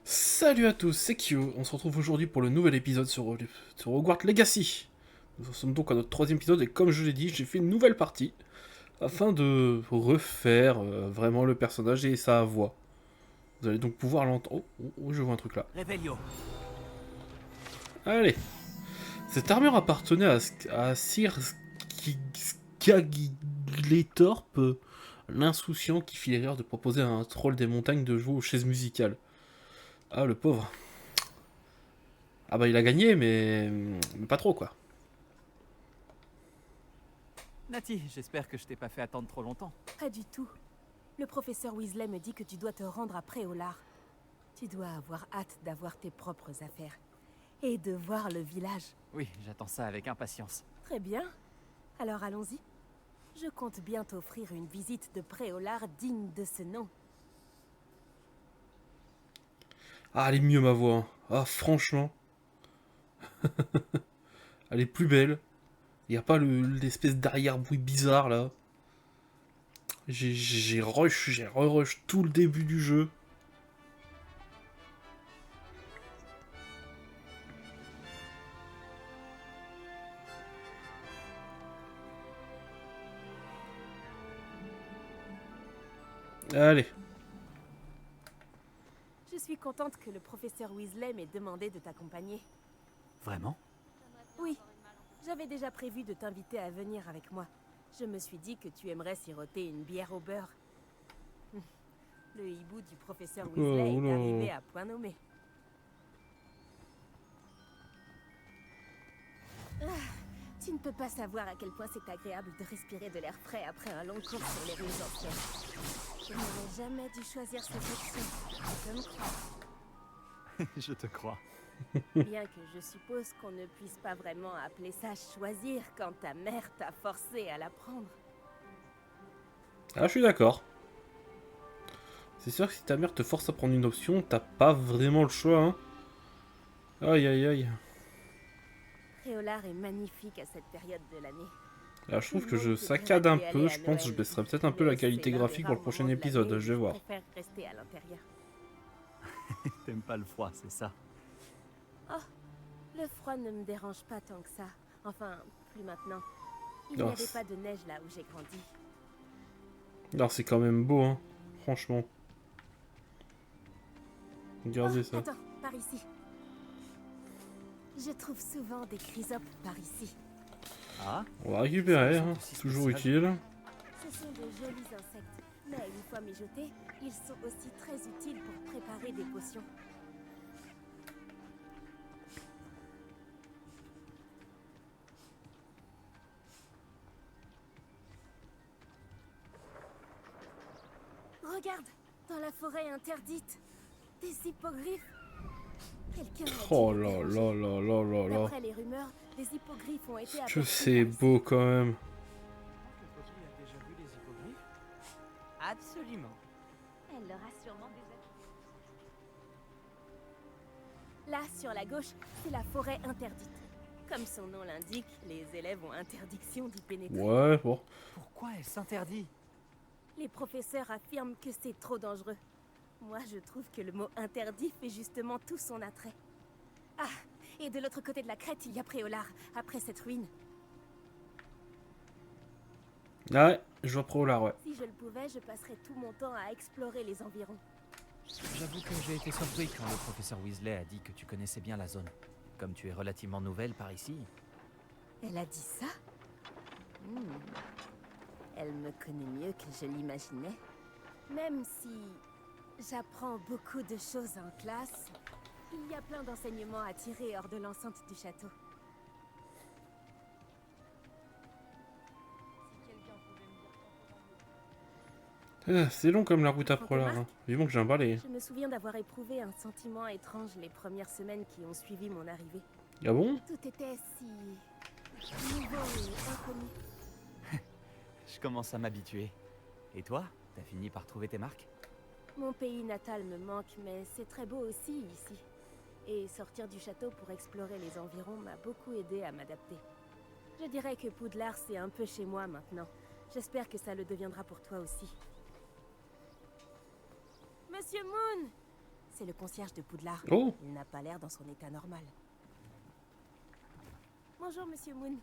Salut à tous, c'est Kyo. On se retrouve aujourd'hui pour le nouvel épisode sur Hogwarts Legacy. Nous en sommes donc à notre troisième épisode et comme je l'ai dit, j'ai fait une nouvelle partie afin de refaire vraiment le personnage et sa voix. Vous allez donc pouvoir l'entendre. Oh, je vois un truc là. Revelio. Allez. Cette armure appartenait à Sir Skagigletorp, l'insouciant qui fit l'erreur de proposer à un troll des montagnes de jouer aux chaises musicales. Ah, le pauvre. Ah bah il a gagné, mais pas trop quoi. Nati, j'espère que je t'ai pas fait attendre trop longtemps. Pas du tout. Le professeur Weasley me dit que tu dois te rendre à Préolard. Tu dois avoir hâte d'avoir tes propres affaires. Et de voir le village. Oui, j'attends ça avec impatience. Très bien. Alors allons-y. Je compte bien t'offrir une visite de Préolard digne de ce nom. Ah, elle est mieux ma voix, hein. Ah, franchement. Elle est plus belle. Il n'y a pas l'espèce d'arrière-bruit bizarre là. J'ai re-rush tout le début du jeu. Allez. Je suis contente que le professeur Weasley m'ait demandé de t'accompagner. Vraiment? Oui, j'avais déjà prévu de t'inviter à venir avec moi. Je me suis dit que tu aimerais siroter une bière au beurre. Le hibou du professeur Weasley est arrivé à point nommé. Tu ne peux pas savoir à quel point c'est agréable de respirer de l'air frais après un long cours sur les rues anciennes. Je n'aurais jamais dû choisir cette option. Tu peux me croire. Je te crois. Bien que je suppose qu'on ne puisse pas vraiment appeler ça choisir quand ta mère t'a forcé à la prendre. Ah, je suis d'accord. C'est sûr que si ta mère te force à prendre une option, t'as pas vraiment le choix, hein. Aïe aïe aïe. Préolard est magnifique à cette période de l'année. Là, je trouve que je saccade un peu. Je pense que je baisserai peut-être un peu la qualité graphique pour le prochain épisode. Je vais voir. Je préfère rester à l'intérieur. T'aimes pas le froid, c'est ça? Oh, le froid ne me dérange pas tant que ça. Enfin, plus maintenant. Il Oh, n'y avait pas de neige là où j'ai grandi. alors c'est quand même beau, hein. Franchement. Regardez Oh, ça. attends, par ici. Je trouve souvent des chrysopes par ici. Ah? On va récupérer, hein. Aussi Toujours spécial. utile. Ce sont de jolis insectes, mais une fois mijotés, ils sont aussi très utiles pour préparer des potions. Regarde, dans la forêt interdite, des hippogriffes. Quelqu'un a dû Oh les là déranger. là là là là là. D'après les rumeurs, des hippogriffes ont été Que aperçus c'est par ici. beau quand même. Le petit a déjà vu les hippogriffes? Absolument. Elle leur a sûrement déjà... Là, sur la gauche, c'est la forêt interdite. Comme son nom l'indique, les élèves ont interdiction d'y pénétrer. Ouais, bon. Pourquoi elle s'interdit? Les professeurs affirment que c'est trop dangereux. Moi, je trouve que le mot interdit fait justement tout son attrait. Ah, et de l'autre côté de la crête, il y a Préolard, après cette ruine. Ah ouais, je vois Préolard, ouais. Si je le pouvais, je passerais tout mon temps à explorer les environs. J'avoue que j'ai été surpris quand le professeur Weasley a dit que tu connaissais bien la zone. Comme tu es relativement nouvelle par ici. Elle a dit ça? Elle me connaît mieux que je l'imaginais. Même si j'apprends beaucoup de choses en classe, il y a plein d'enseignements à tirer hors de l'enceinte du château. Ah, c'est long comme la route à Prends tes Préolard, hein. marques. Vivement que j'ai un balai. Je me souviens d'avoir éprouvé un sentiment étrange les premières semaines qui ont suivi mon arrivée. Ah bon? Tout était si... nouveau et inconnu. Je commence à m'habituer. Et toi? T'as fini par trouver tes marques? Mon pays natal me manque, mais c'est très beau aussi ici. Et sortir du château pour explorer les environs m'a beaucoup aidé à m'adapter. Je dirais que Poudlard, c'est un peu chez moi maintenant. J'espère que ça le deviendra pour toi aussi. Monsieur Moon! c'est le concierge de Poudlard. Oh, Il n'a pas l'air dans son état normal. Bonjour, Monsieur Moon.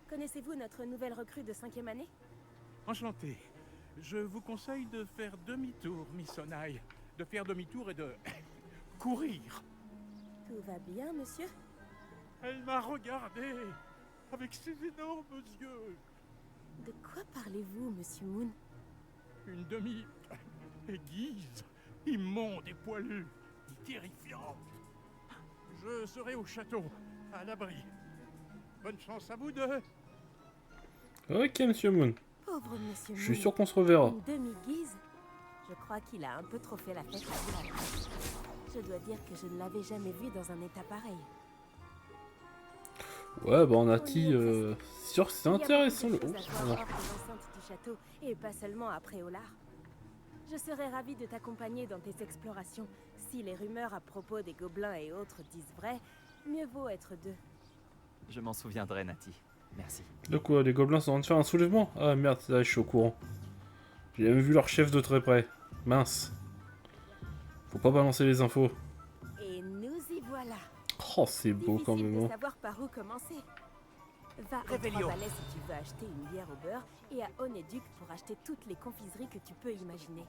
Connaissez-vous notre nouvelle recrue de 5e année? Enchanté. Je vous conseille de faire demi-tour, Miss Onai. De faire demi-tour et de courir. Tout va bien, monsieur? Elle m'a regardé avec ses énormes yeux. De quoi parlez-vous, Monsieur Moon? Une demi-aiguise, immonde et poilue, et terrifiante. Je serai au château, à l'abri. Bonne chance à vous deux. ok, Monsieur Moon. Pauvre Monsieur Je suis Moon. sûr qu'on se reverra. Une demi-guise? Je crois qu'il a un peu trop fait la fête à Poudlard. Je dois dire que je ne l'avais jamais vu dans un état pareil. Ouais, bah, Nati, c'est sûr que c'est Il y a beaucoup de intéressant. choses Oh, à voir voilà. hors des enceintes du château, et pas seulement à Préolard. Je serais ravie de t'accompagner dans tes explorations. Si les rumeurs à propos des gobelins et autres disent vrai, mieux vaut être deux. Je m'en souviendrai, Nati. Merci. De quoi, les gobelins sont en train de faire un soulèvement? Ah merde, là, je suis au courant. J'ai même vu leur chef de très près. Mince. Faut pas balancer les infos. Et nous y voilà. Oh, c'est beau quand Difficile même. de Hein. savoir par où commencer. Va à Réveillon. Trois-Valais si tu veux acheter une bière au beurre, et à Onéduc pour acheter toutes les confiseries que tu peux imaginer.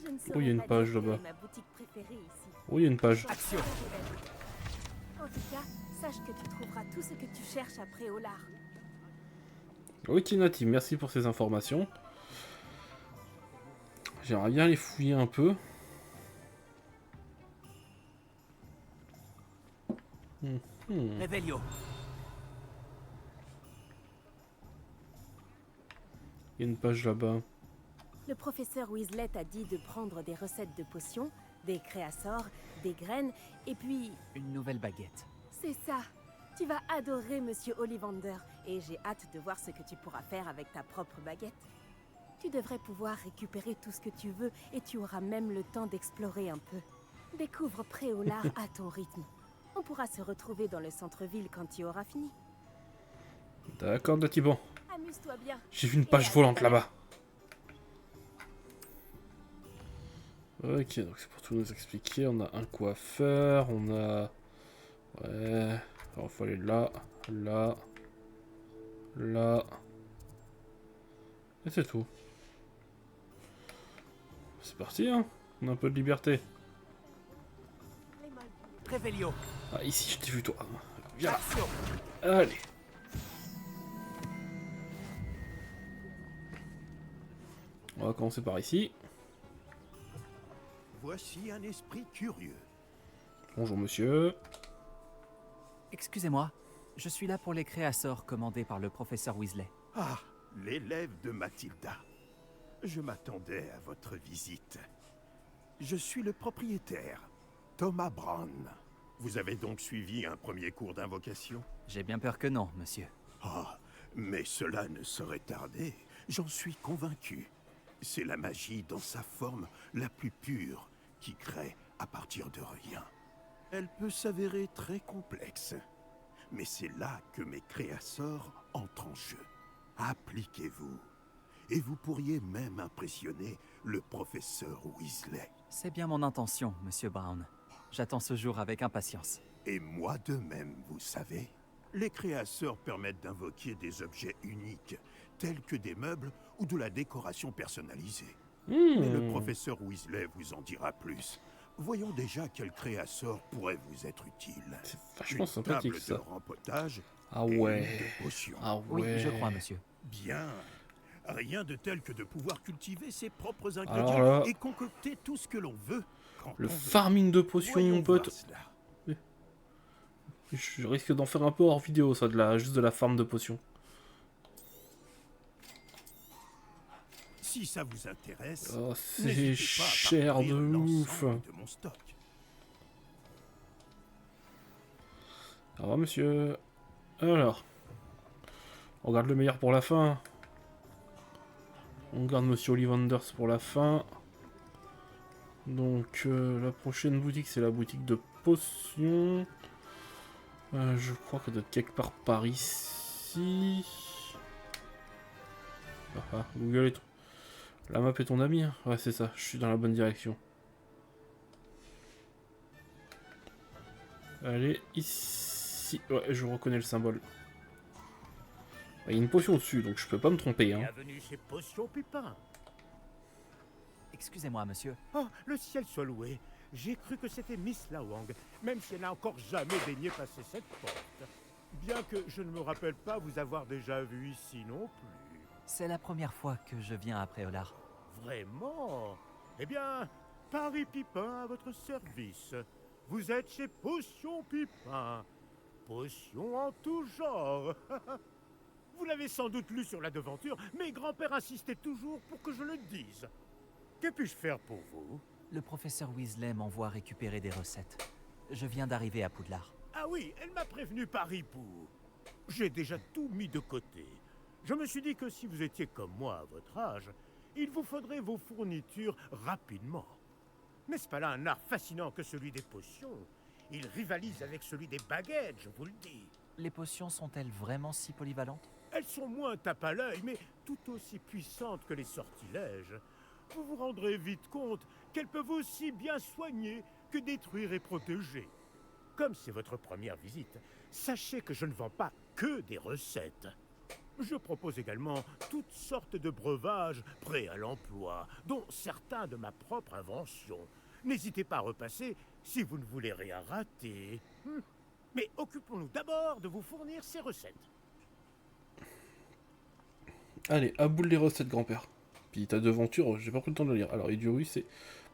Je ne saurais il y a une pas page dire quelle là-bas. est ma boutique préférée ici. Oh, il y a une page. Action. En tout cas, sache que tu trouveras tout ce que tu cherches à Préolard. Ok, Nati, merci pour ces informations. J'aimerais bien les fouiller un peu. Réveillon. Il y a une page là-bas. Le professeur Weasley t'a dit de prendre des recettes de potions, des créassors, des graines, et puis... Une nouvelle baguette. C'est ça. Tu vas adorer Monsieur Ollivander, et j'ai hâte de voir ce que tu pourras faire avec ta propre baguette. Tu devrais pouvoir récupérer tout ce que tu veux, et tu auras même le temps d'explorer un peu. Découvre Préolard à ton rythme. On pourra se retrouver dans le centre-ville quand tu auras fini. D'accord, Nati, bon. Amuse-toi bien. J'ai vu une page volante là-bas. Ok, donc c'est pour tout nous expliquer. On a un coiffeur, on a... Ouais... Alors, il faut aller là, là... Là... Et c'est tout. C'est parti, hein. On a un peu de liberté. Réveillon. Ah, ici, je t'ai vu, toi. Viens là. Action. Allez. On va commencer par ici. Voici un esprit curieux. Bonjour, monsieur. Excusez-moi. Je suis là pour les créassors commandés par le professeur Weasley. Ah, l'élève de Mathilda. Je m'attendais à votre visite. Je suis le propriétaire, Thomas Brown. Vous avez donc suivi un premier cours d'invocation? J'ai bien peur que non, monsieur. Ah, mais cela ne saurait tarder. J'en suis convaincu. C'est la magie dans sa forme la plus pure qui crée à partir de rien. Elle peut s'avérer très complexe. Mais c'est là que mes créasseurs entrent en jeu. Appliquez-vous. Et vous pourriez même impressionner le professeur Weasley. C'est bien mon intention, monsieur Brown. J'attends ce jour avec impatience. Et moi de même, vous savez. Les créasseurs permettent d'invoquer des objets uniques, tels que des meubles ou de la décoration personnalisée. Mais le professeur Weasley vous en dira plus. Voyons déjà quel créasseur pourrait vous être utile. C'est vachement sympathique, Une ça. table de rempotage Ah et ouais. une de potions. Ah ouais. Oui, je crois, monsieur. Bien. Rien de tel que de pouvoir cultiver ses propres Alors ingrédients là- et concocter tout ce que l'on veut. quand Le on veut. farming de potions, Voyons mon pote. voir cela. Je risque d'en faire un peu hors vidéo, ça, juste de la farm de potions. Si ça vous intéresse, Oh, c'est n'hésitez pas à cher de parcourir ouf. l'ensemble de mon stock. Au revoir, monsieur. Alors. On garde le meilleur pour la fin. On garde monsieur Ollivanders pour la fin. Donc, la prochaine boutique, c'est la boutique de potions. Je crois qu'elle doit être quelque part par ici. Ah, Google est... La map est ton ami, hein. Ouais, c'est ça, je suis dans la bonne direction. Elle est ici. Ouais, je reconnais le symbole. Il y a une potion au-dessus, donc je peux pas me tromper. Hein. Bienvenue chez Potion Pupin. Excusez-moi, monsieur. Oh, le ciel soit loué. J'ai cru que c'était Miss Lawang, même si elle n'a encore jamais daigné passer cette porte. Bien que je ne me rappelle pas vous avoir déjà vu ici non plus. C'est la première fois que je viens à Préolard. Vraiment? Eh bien, Paris Pipin à votre service. Vous êtes chez Potion Pipin. Potion en tout genre. Vous l'avez sans doute lu sur la devanture, mais grand-père insistait toujours pour que je le dise. Que puis-je faire pour vous? Le professeur Weasley m'envoie récupérer des recettes. Je viens d'arriver à Poudlard. Ah oui, elle m'a prévenu par hibou. J'ai déjà tout mis de côté. Je me suis dit que si vous étiez comme moi à votre âge, il vous faudrait vos fournitures rapidement. N'est-ce pas là un art fascinant que celui des potions? Il rivalise avec celui des baguettes, je vous le dis. Les potions sont-elles vraiment si polyvalentes? Elles sont moins tape à l'œil, mais tout aussi puissantes que les sortilèges. Vous vous rendrez vite compte qu'elles peuvent aussi bien soigner que détruire et protéger. Comme c'est votre première visite, sachez que je ne vends pas que des recettes. Je propose également toutes sortes de breuvages prêts à l'emploi, dont certains de ma propre invention. N'hésitez pas à repasser si vous ne voulez rien rater. Mais occupons-nous d'abord de vous fournir ces recettes. Allez, à boule les recettes, grand-père. Puis ta devanture, j'ai pas pris le temps de le lire. Alors, Iduru, c'est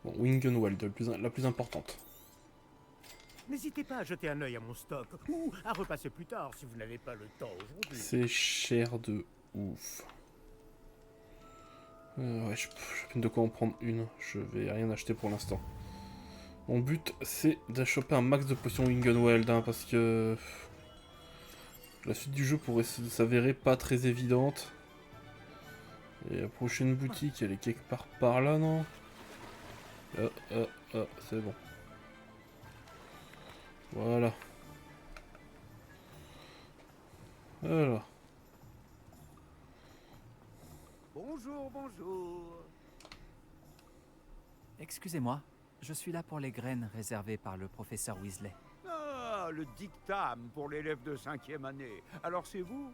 bon, Wingenwald, la plus importante. N'hésitez pas à jeter un œil à mon stock, ou à repasser plus tard si vous n'avez pas le temps aujourd'hui. C'est cher de ouf. Ouais, j'ai peine de quoi en prendre une. Je vais rien acheter pour l'instant. Mon but, c'est de choper un max de potions Wingenwald, hein, parce que la suite du jeu pourrait s'avérer pas très évidente. Et la prochaine boutique, elle est quelque part par là, non? C'est bon. Voilà. Voilà. Bonjour, bonjour. Excusez-moi, je suis là pour les graines réservées par le professeur Weasley. Ah, le dictame pour l'élève de 5e année. Alors c'est vous?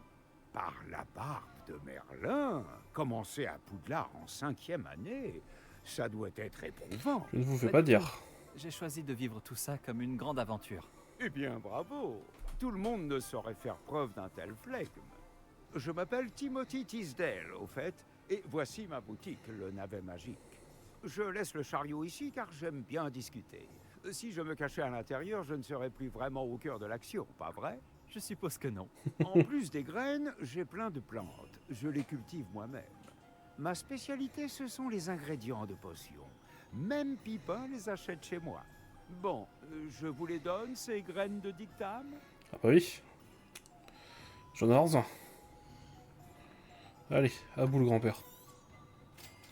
Par la barbe de Merlin, commencer à Poudlard en 5e année, ça doit être éprouvant. Je ne vous fais Pas pas du dire. tout. J'ai choisi de vivre tout ça comme une grande aventure. Eh bien, bravo. Tout le monde ne saurait faire preuve d'un tel flegme. Je m'appelle Timothy Tisdale, au fait, et voici ma boutique, le Navet Magique. Je laisse le chariot ici car j'aime bien discuter. Si je me cachais à l'intérieur, je ne serais plus vraiment au cœur de l'action, pas vrai? Je suppose que non. En plus des graines, j'ai plein de plantes. Je les cultive moi-même. Ma spécialité, ce sont les ingrédients de potions. Même Pipin les achète chez moi. Bon, je vous les donne, ces graines de dictame? Ah bah oui. J'en ai besoin. Allez, à bout le grand-père.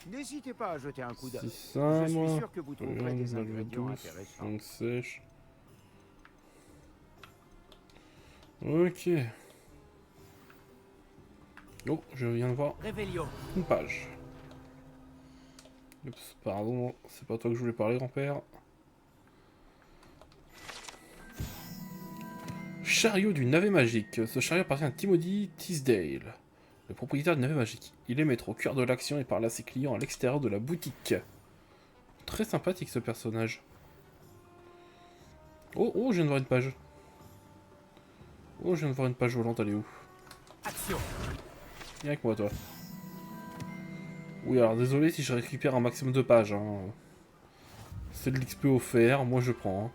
N'hésitez pas à jeter un coup d'œil. Je 6 suis sûr que vous trouverez des ingrédients intéressants. donc sèche. Ok. Oh, je viens de voir Réveillon. une page. Oups, pardon, c'est pas toi que je voulais parler, grand-père. Chariot du navet magique. Ce chariot appartient à Timothy Tisdale, le propriétaire du navet magique. Il est maître au cœur de l'action et parle à ses clients à l'extérieur de la boutique. Très sympathique ce personnage. Oh, je viens de voir une page. Oh, je viens de voir une page volante, elle est où? Action. Viens avec moi, toi. Oui, alors désolé si je récupère un maximum de pages. Hein. C'est de l'XP offert, moi je prends. Hein.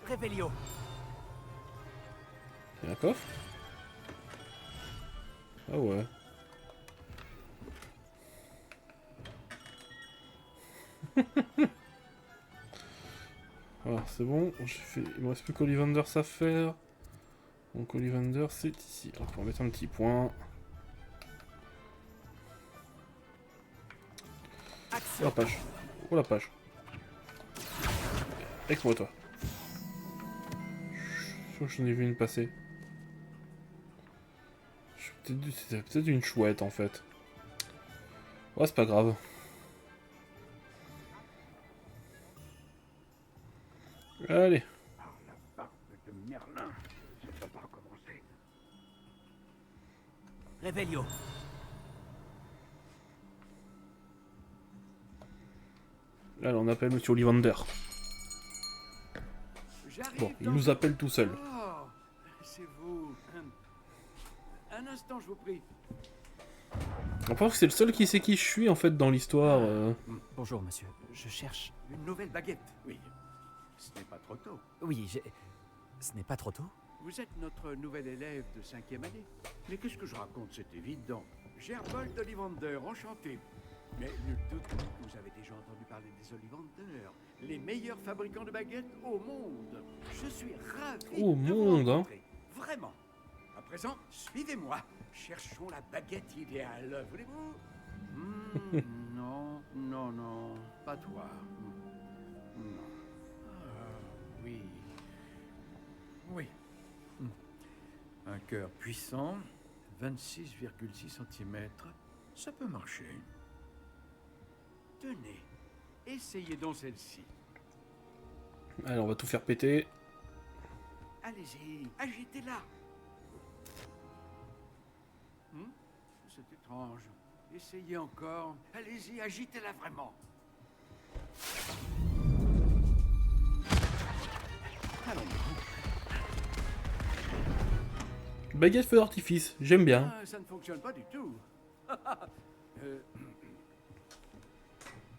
Réveillon. Il y a un coffre? Ah ouais. Alors c'est bon, j'ai fait. Il me reste plus qu'Ollivanders à faire. Donc Ollivanders c'est ici. Donc on va mettre un petit point. Oh la page. Oh la page. Avec moi toi. Je crois que j'en ai vu une passer. C'était peut-être une chouette en fait. Ouais, c'est pas grave. Allez. Par la barbe de Merlin, ça ne va pas recommencer. Réveillon. Là, on appelle Monsieur Ollivander. J'arrive Bon, il dans nous appelle tout seul. Oh, c'est vous. Un instant, je vous prie. On pense que c'est le seul qui sait qui je suis en fait dans l'histoire. Bonjour, monsieur. Je cherche... Une nouvelle baguette, oui. Ce n'est pas trop tôt. Oui, j'ai... Ce n'est pas trop tôt? Vous êtes notre nouvel élève de 5e année. Mais qu'est-ce que je raconte? C'est évident. Gerbold d'Ollivander, enchanté. Mais nul doute que vous avez déjà entendu parler des Ollivander, les meilleurs fabricants de baguettes au monde. Je suis ravi Au de vous monde, hein. rencontrer. Vraiment. À présent, suivez-moi. Cherchons la baguette idéale. Voulez-vous? Non, non, non. Pas toi. Non. Ah, oui. Oui. Un cœur puissant, 26,6 cm. Ça peut marcher. Tenez, essayez donc celle-ci. Allez, on va tout faire péter. Allez-y, agitez-la. C'est étrange. Essayez encore. Allez-y, agitez-la vraiment. Baguette feu d'artifice, j'aime bien. Ah, ça ne fonctionne pas du tout.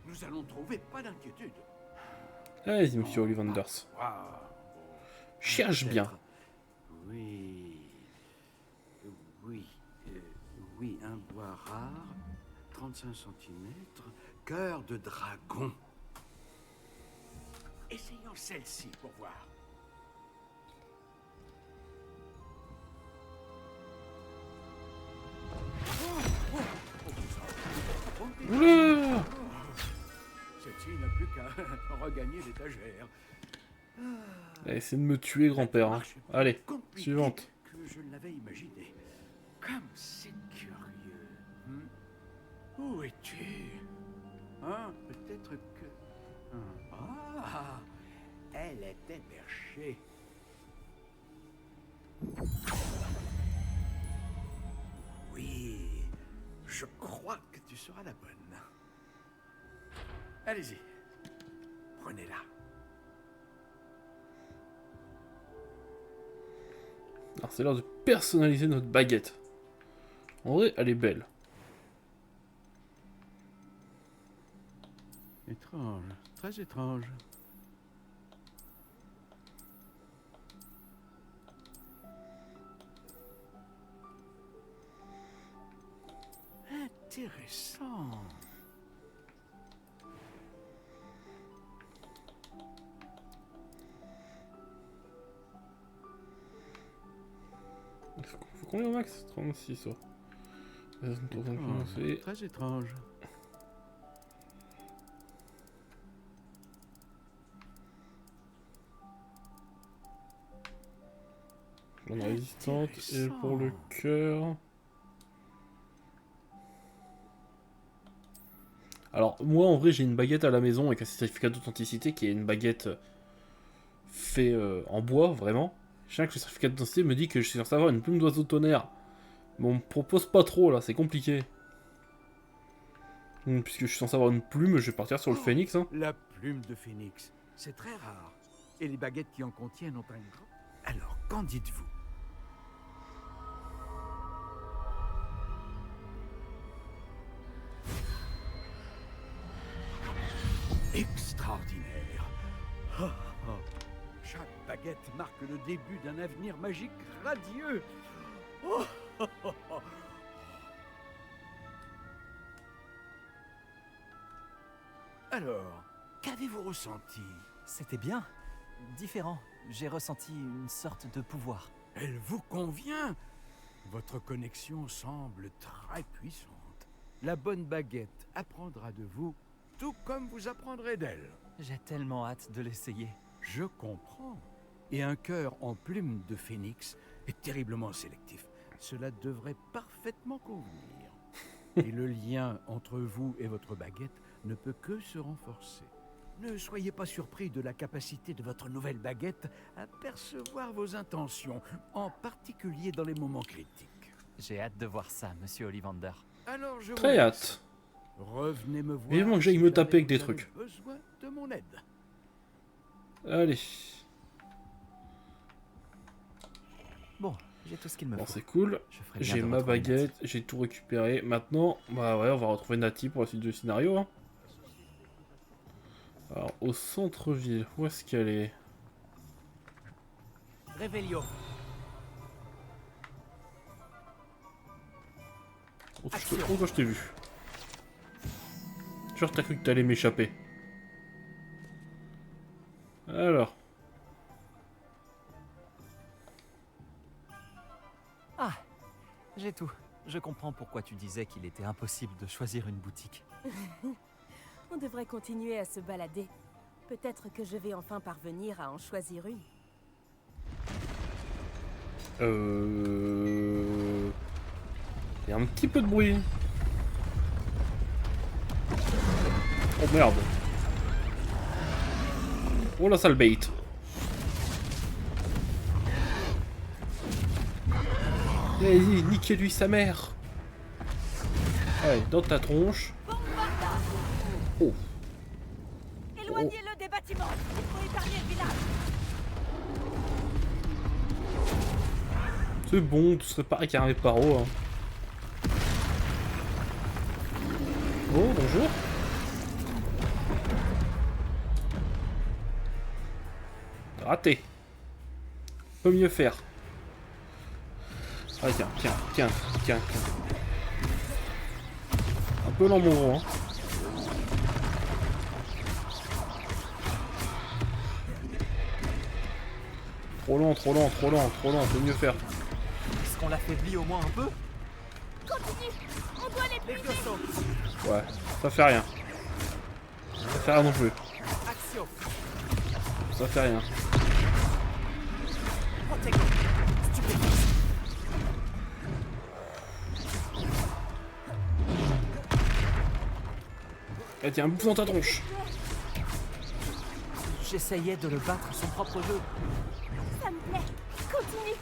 Nous allons trouver, pas d'inquiétude. Allez-y, Monsieur Ollivanders. Waouh. Cherche bien. Peut-être. Oui. Oui. Oui, un bois rare, 35 cm, cœur de dragon. Essayons celle-ci pour voir. Oula! Celle-ci n'a plus qu'à regagner l'étagère. Allez, essaie de me tuer, grand-père. Hein. Allez, Compliqué suivante. que je ne l'avais imaginé. Comme c'est curieux. Où es-tu? Hein, peut-être que... Ah, elle était perchée. Oui, je crois que tu seras la bonne. Allez-y, prenez-la. Alors, c'est l'heure de personnaliser notre baguette. En vrai, elle est belle. Étrange, très étrange. Intéressant. Faut combien au max? 36, ouais. Étrange, très étrange. On a résistante et pour le cœur. Alors moi en vrai j'ai une baguette à la maison avec un certificat d'authenticité qui est une baguette fait en bois vraiment. Chaque certificat d'authenticité me dit que je suis censé avoir une plume d'oiseau de tonnerre. Mais on me propose pas trop là, c'est compliqué. Puisque je suis censé avoir une plume, je vais partir sur le phénix. Hein. La plume de phénix, c'est très rare. Et les baguettes qui en contiennent ont un grand... Alors, qu'en dites-vous? Extraordinaire. Oh, oh. Chaque baguette marque le début d'un avenir magique radieux. Oh, oh, oh, oh. Alors, qu'avez-vous ressenti? C'était bien. Différent. J'ai ressenti une sorte de pouvoir. Elle vous convient? Votre connexion semble très puissante. La bonne baguette apprendra de vous, tout comme vous apprendrez d'elle. J'ai tellement hâte de l'essayer. Je comprends. Et un cœur en plume de phénix est terriblement sélectif. Cela devrait parfaitement convenir. Et le lien entre vous et votre baguette ne peut que se renforcer. Ne soyez pas surpris de la capacité de votre nouvelle baguette à percevoir vos intentions, en particulier dans les moments critiques. J'ai hâte de voir ça, monsieur Ollivander. Alors je vous Très laisse. hâte. Revenez me voir. Vivement que j'aille si me jamais taper avec des vous avez trucs. besoin de mon aide. Allez. Bon, j'ai tout ce qu'il me Bon, faut. c'est cool. Je ferai bien J'ai de ma retrouver baguette, Nati. j'ai tout récupéré. Maintenant, bah ouais, on va retrouver Nati pour la suite du scénario. Hein. Alors, au centre-ville, où est-ce qu'elle est? Revelio. Oh, je t'ai vu. Genre, t'as cru que t'allais m'échapper. Alors. Ah, j'ai tout. Je comprends pourquoi tu disais qu'il était impossible de choisir une boutique. On devrait continuer à se balader. Peut-être que je vais enfin parvenir à en choisir une. Il y a un petit peu de bruit. Oh merde. Oh la sale bait. Vas-y, niquez-lui sa mère. Allez, dans ta tronche. Oh. Éloignez-le des bâtiments. Il faut épargner le village. C'est bon, tout serait pareil qu'un paro. Hein. Oh, bonjour. Raté. Peut mieux faire. Ah tiens. Un peu lent mon gros. Hein. Trop lent, peut mieux faire. Est-ce qu'on l'affaiblit au moins un peu? Continue. On doit l'épuiser. Ouais, ça fait rien. Ça fait rien non plus. Action. Ça fait rien. Protego. Stupéfixe. Eh tiens, bouffe dans ta tronche. J'essayais de le battre son propre jeu. Ça me plaît. Continue.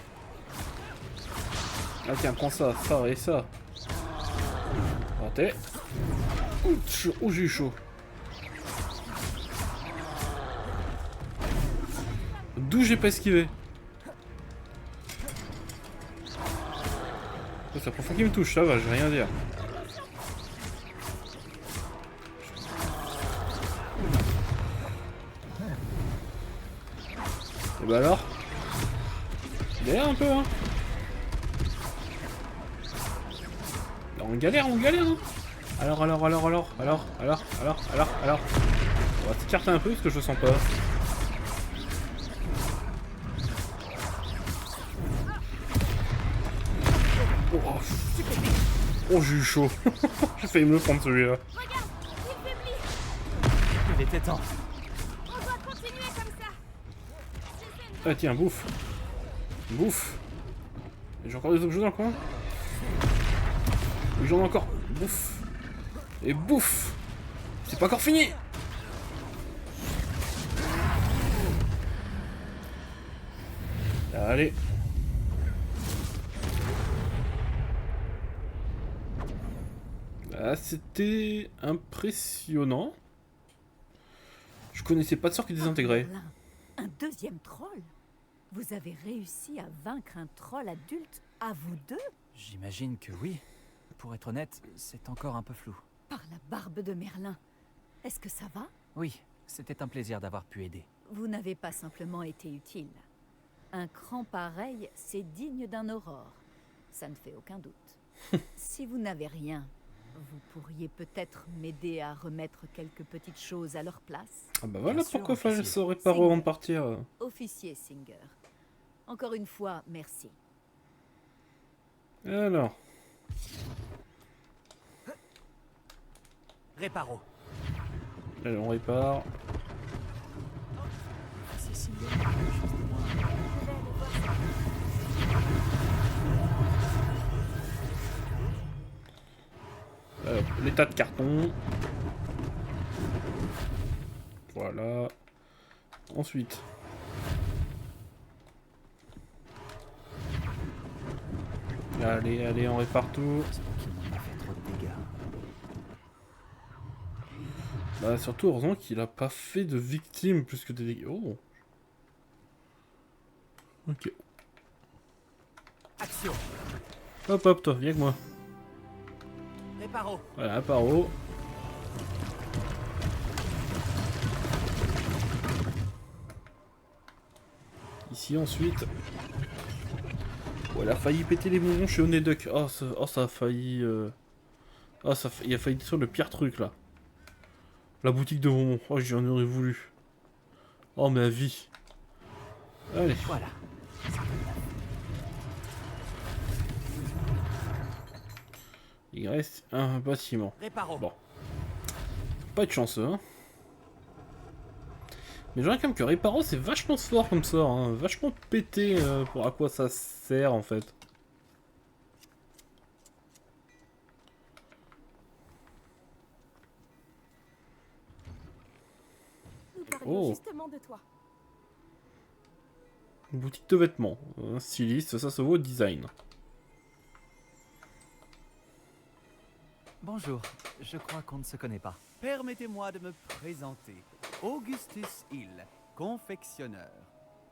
Ah tiens, prends ça et ça. Raté. Ouch, oh j'ai eu chaud. D'où j'ai pas esquivé. C'est la première fois qu'il me touche, ça va, je vais rien dire. Et bah alors? Galère un peu, hein. On galère, hein. Alors. On va s'écarter un peu parce que je le sens pas. Oh, j'ai eu chaud. J'ai failli me le prendre celui-là. Regarde, il faiblit. Il était temps. On doit continuer comme ça. Ah tiens, bouffe. Bouffe. J'ai encore des objets dans le coin. Oui, j'en ai encore. Bouffe. Et bouffe. C'est pas encore fini. Allez. Ah, c'était impressionnant. Je connaissais pas de sort qui désintégrait. Merlin, un deuxième troll? Vous avez réussi à vaincre un troll adulte à vous deux? J'imagine que oui. Pour être honnête, c'est encore un peu flou. Par la barbe de Merlin. Est-ce que ça va? Oui, c'était un plaisir d'avoir pu aider. Vous n'avez pas simplement été utile. Un cran pareil, c'est digne d'un aurore. Ça ne fait aucun doute. Si vous n'avez rien, vous pourriez peut-être m'aider à remettre quelques petites choses à leur place. Ah bah voilà Bien sûr, pourquoi fallait officier. se réparer avant de partir. Officier Singer. Encore une fois, merci. Alors. Réparo. Allez, on répare. C'est Singer, quelque chose de moins. Les tas de cartons. Voilà. Ensuite. Allez, allez, on répare tout. J'espère qu'il m'en a fait trop de dégâts. Bah, surtout, heureusement qu'il a pas fait de victimes plus que des dégâts. Oh. Ok. Action. Hop, hop, toi, viens avec moi. Réparo. Voilà, paro. Ici, ensuite. Oh, elle a failli péter les bonbons chez Oneduck. Oh, ça a failli... Oh, il a failli détruire le pire truc, là. La boutique de bonbons. Oh, j'en aurais voulu. Oh, ma vie. Allez. Voilà. Il reste un bâtiment. Réparo. Bon. Pas de chanceux, hein. Mais je dirais quand même que Réparo, c'est vachement fort comme ça, hein. Vachement pété pour à quoi ça sert, en fait. Nous parlions Oh. justement de toi. Une boutique de vêtements. Un styliste, ça se vaut au design. Bonjour. Je crois qu'on ne se connaît pas. Permettez-moi de me présenter. Augustus Hill, confectionneur.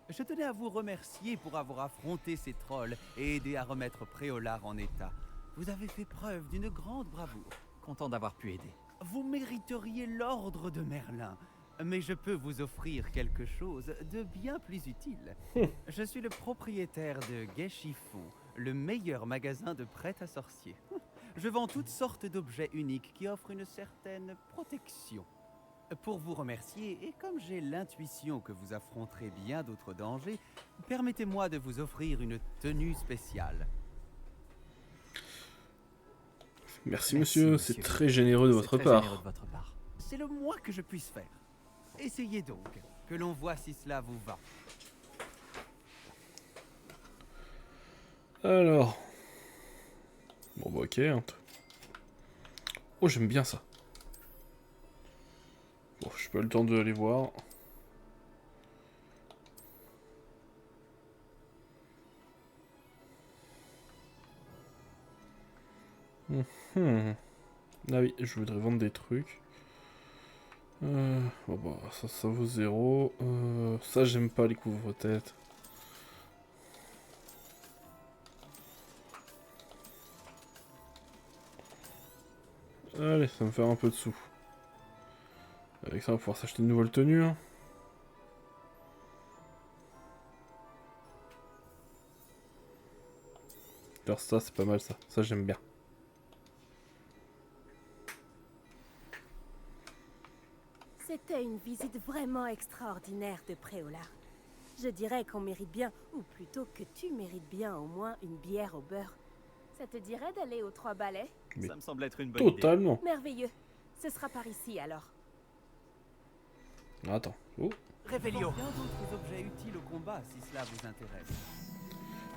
Je tenais à vous remercier pour avoir affronté ces trolls et aidé à remettre Préolard en état. Vous avez fait preuve d'une grande bravoure. Content d'avoir pu aider. Vous mériteriez l'ordre de Merlin, mais je peux vous offrir quelque chose de bien plus utile. Je suis le propriétaire de Gai Chiffon, le meilleur magasin de prêt-à-sorcier. Je vends toutes sortes d'objets uniques qui offrent une certaine protection. Pour vous remercier, et comme j'ai l'intuition que vous affronterez bien d'autres dangers, permettez-moi de vous offrir une tenue spéciale. Merci monsieur, c'est très généreux de votre part. Généreux de votre part. C'est le moins que je puisse faire. Essayez donc, que l'on voit si cela vous va. Alors. Bon bah ok. Hein. Oh j'aime bien ça. Bon, j'ai pas eu le temps de aller voir. Ah oui, je voudrais vendre des trucs. Bon bah ça vaut 0. Ça j'aime pas les couvre-têtes. Allez, ça va me faire un peu de sous. Avec ça, on va pouvoir s'acheter une nouvelle tenue. Hein. Alors ça, c'est pas mal ça. Ça, j'aime bien. C'était une visite vraiment extraordinaire de Préolard. Je dirais qu'on mérite bien, ou plutôt que tu mérites bien au moins une bière au beurre. Ça te dirait d'aller aux Trois Balais? Mais Ça me semble être une bonne idée. totalement. Merveilleux. Ce sera par ici alors. Attends. Oh. Révélio. Bien d'autres objets utiles au combat si cela vous intéresse.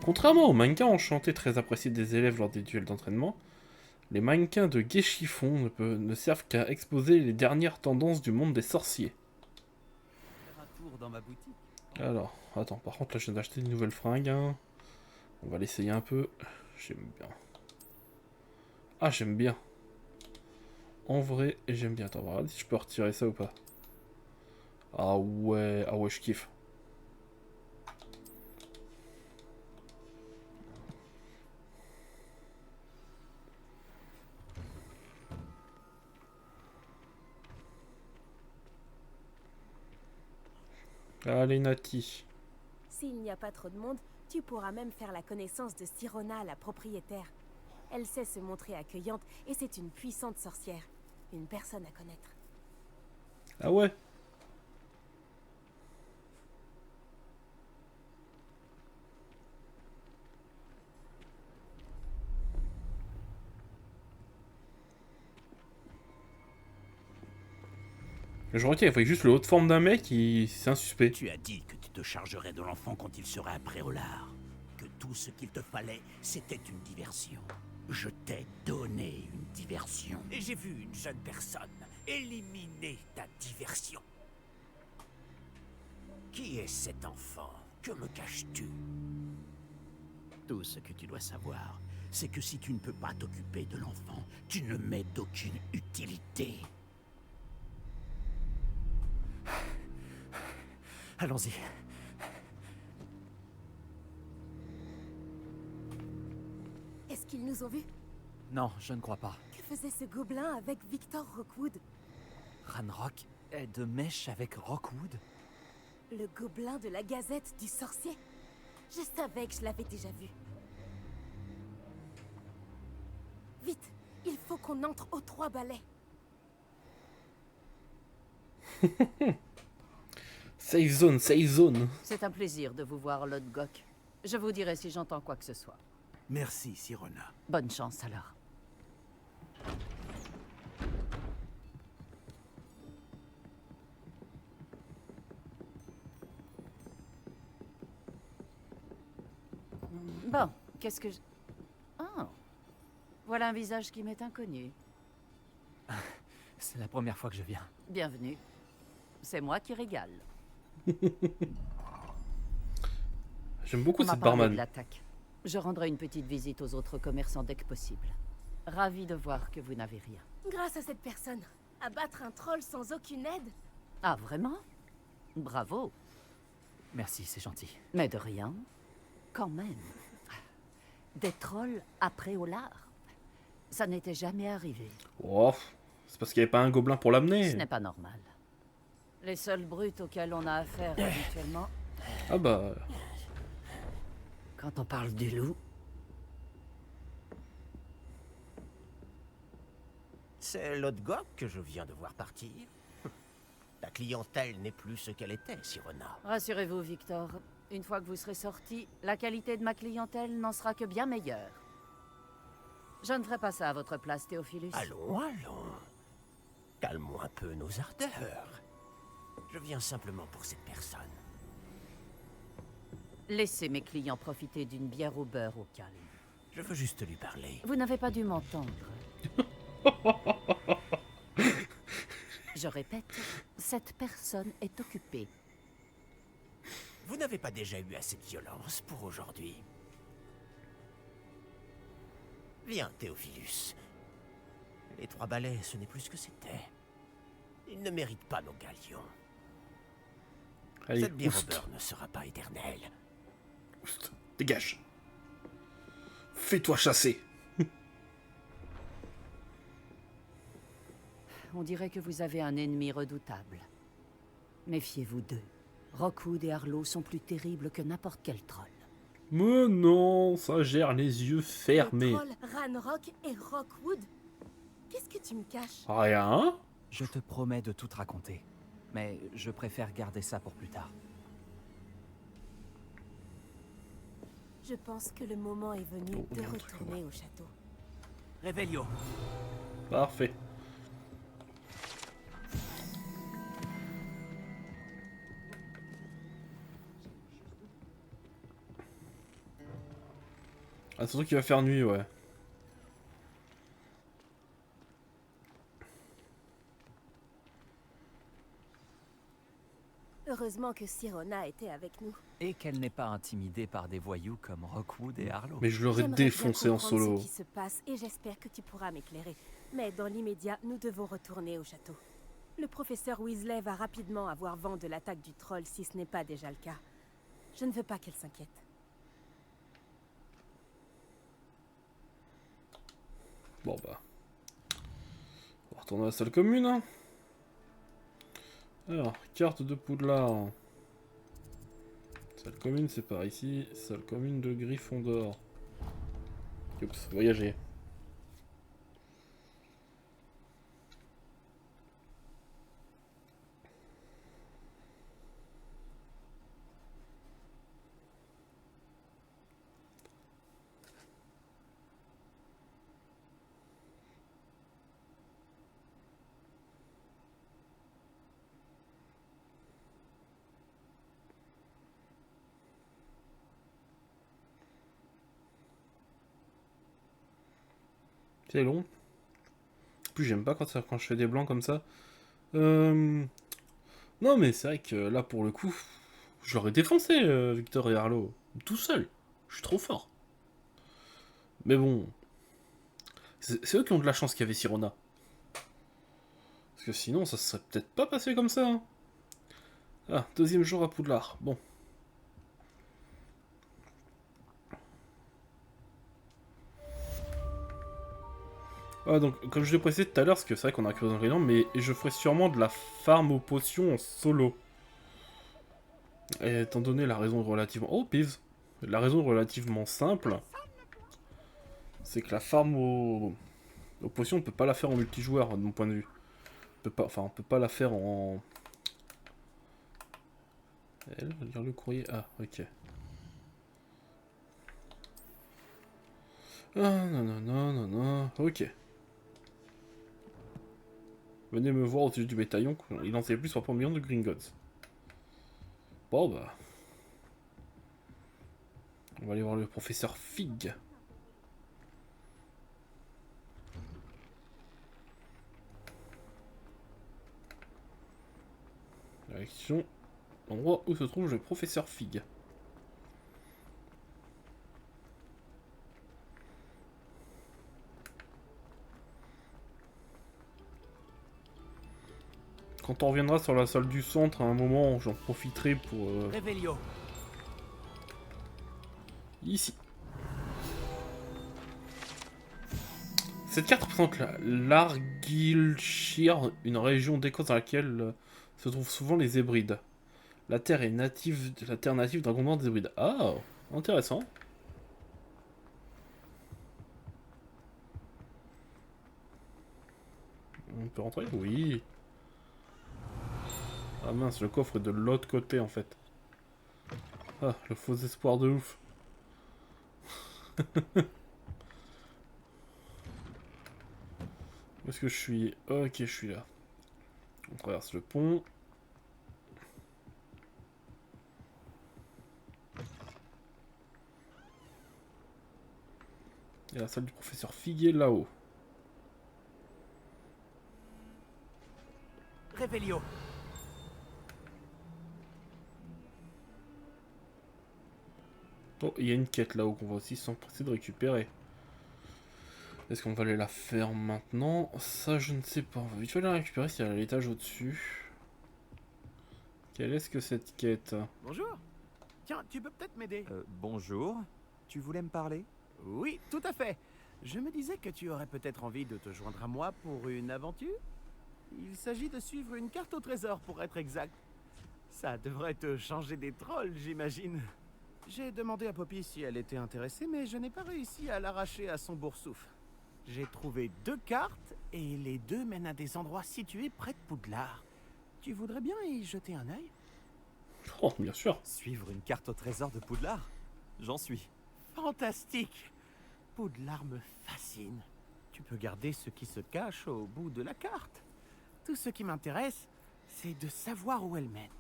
Contrairement aux mannequins enchantés très appréciés des élèves lors des duels d'entraînement, les mannequins de Gai Chiffon ne servent qu'à exposer les dernières tendances du monde des sorciers. Faire un tour dans ma boutique. Alors, attends, par contre là je viens d'acheter une nouvelle fringue. Hein. On va l'essayer un peu. J'aime bien. Ah, j'aime bien. En vrai, j'aime bien. Attends, on va regarder si je peux retirer ça ou pas. Ah ouais, je kiffe. Allez, Nati. S'il n'y a pas trop de monde, tu pourras même faire la connaissance de Sirona, la propriétaire. Elle sait se montrer accueillante et c'est une puissante sorcière. Une personne à connaître. Ah ouais. Je retiens, il faut juste le haut de forme d'un mec, c'est un suspect. Tu as dit que tu te chargerais de l'enfant quand il serait à Préolard. Que tout ce qu'il te fallait, c'était une diversion. Je t'ai donné une diversion. Et j'ai vu une jeune personne éliminer ta diversion. Qui est cet enfant? Que me caches-tu? Tout ce que tu dois savoir, c'est que si tu ne peux pas t'occuper de l'enfant, tu ne m'es d'aucune utilité. Allons-y. Est-ce qu'ils nous ont vus? Non, je ne crois pas. Que faisait ce gobelin avec Victor Rockwood? Ranrock est de mèche avec Rockwood? Le gobelin de la Gazette du Sorcier? Je savais que je l'avais déjà vu. Vite, il faut qu'on entre aux 3 balais. Safe zone, safe zone. C'est un plaisir de vous voir, Lodgok. Je vous dirai si j'entends quoi que ce soit. Merci, Sirona. Bonne chance alors. Bon, qu'est-ce que je... Oh. Voilà un visage qui m'est inconnu. C'est la première fois que je viens. Bienvenue. C'est moi qui régale. J'aime beaucoup On m'a cette parlé barman. de l'attaque. Je rendrai une petite visite aux autres commerçants dès que possible. Ravi de voir que vous n'avez rien. Grâce à cette personne, abattre un troll sans aucune aide? Ah, vraiment? Bravo. Merci, c'est gentil. Mais de rien. Quand même. Des trolls après Olar. Ça n'était jamais arrivé. Oh, c'est parce qu'il n'y avait pas un gobelin pour Ce l'amener. n'est pas normal. Les seuls brutes auxquels on a affaire habituellement, Ah bah... Quand on parle du loup... C'est Lodgok que je viens de voir partir. Ta clientèle n'est plus ce qu'elle était, Sirona. rassurez-vous, Victor. Une fois que vous serez sorti, la qualité de ma clientèle n'en sera que bien meilleure. Je ne ferai pas ça à votre place, Théophilus. Allons, allons. Calmons un peu nos ardeurs. Je viens simplement pour cette personne. Laissez mes clients profiter d'une bière au beurre au calme. Je veux juste lui parler. Vous n'avez pas dû m'entendre. Je répète, cette personne est occupée. Vous n'avez pas déjà eu assez de violence pour aujourd'hui? Viens, Théophilus. Les 3 balais, ce n'est plus ce que c'était. Ils ne méritent pas nos galions. Allez, Cette bière au oust. beurre ne sera pas éternelle. Oust. Dégage. Fais-toi chasser. On dirait que vous avez un ennemi redoutable. Méfiez-vous d'eux. Rockwood et Arlo sont plus terribles que n'importe quel troll. Mais non, ça gère les yeux Le fermés. troll, Ranrock et Rockwood? Qu'est-ce que tu me caches? Rien. Je te promets de tout te raconter. Mais je préfère garder ça pour plus tard. Je pense que le moment est venu Oh, de il y a un truc retourner au château. Réveillon. Parfait. Ah, surtout qu'il va faire nuit, ouais. Heureusement que Sirona était avec nous. Et qu'elle n'est pas intimidée par des voyous comme Rockwood et Arlo. Mais je l'aurais J'aimerais bien défoncé en comprendre solo. ce qui se passe et j'espère que tu pourras m'éclairer. Mais dans l'immédiat, nous devons retourner au château. Le professeur Weasley va rapidement avoir vent de l'attaque du troll si ce n'est pas déjà le cas. Je ne veux pas qu'elle s'inquiète. Bon bah. On va retourner à la salle commune. Hein. Alors, carte de Poudlard. Salle commune, c'est par ici. Salle commune de Gryffondor. Oups, voyager. C'est long. En plus, j'aime pas quand je fais des blancs comme ça. Non, mais c'est vrai que là, pour le coup, Je l'aurais défoncé, Victor et Harlow. Tout seul. Je suis trop fort. Mais bon. C'est eux qui ont de la chance qu'il y avait Sirona. Parce que sinon, ça se serait peut-être pas passé comme ça. Hein. Ah, deuxième jour à Poudlard. Bon. Ah, donc, comme je l'ai précisé tout à l'heure, parce que c'est vrai qu'on a creusé dans le Greenland, mais je ferai sûrement de la farm aux potions en solo. Et étant donné la raison relativement... Oh, Pives. La raison relativement simple, c'est que la farm aux potions, on peut pas la faire en multijoueur, de mon point de vue. On peut pas la faire en... Elle va lire le courrier. Ah, ok. Ah, non, non, non, non, non. Ok. Venez me voir au-dessus du bétaillon. Il en sait plus sur million de Gringotts. Bon, bah... On va aller voir le professeur Fig. Direction... L'endroit où se trouve le professeur Fig. Quand on reviendra sur la salle du centre, à un moment, j'en profiterai pour... Revelio. Ici. Cette carte représente l'Argyllshire, une région d'Écosse dans laquelle se trouvent souvent les Hébrides. La terre est native, dragon noir des Hébrides. Ah, intéressant. On peut rentrer? Oui. Ah mince, le coffre est de l'autre côté en fait. Ah, le faux espoir de ouf. Où est-ce que je suis? Ok, je suis là. On traverse le pont. Et la salle du professeur Figuier là-haut. Revelio. Oh, il y a une quête là-haut qu'on va aussi s'empresser de récupérer. Est-ce qu'on va aller la faire maintenant? Ça, je ne sais pas. On va vite fait la récupérer si elle est à l'étage au-dessus. Quelle est-ce que cette quête? Bonjour. Tiens, tu peux peut-être m'aider. Bonjour. Tu voulais me parler? Oui, tout à fait. Je me disais que tu aurais peut-être envie de te joindre à moi pour une aventure. Il s'agit de suivre une carte au trésor pour être exact. Ça devrait te changer des trolls, j'imagine. J'ai demandé à Poppy si elle était intéressée, mais je n'ai pas réussi à l'arracher à son boursouf. J'ai trouvé 2 cartes et les 2 mènent à des endroits situés près de Poudlard. Tu voudrais bien y jeter un œil? Oh, bien sûr. Suivre une carte au trésor de Poudlard? J'en suis. Fantastique! Poudlard me fascine. Tu peux garder ce qui se cache au bout de la carte. Tout ce qui m'intéresse, c'est de savoir où elle mène.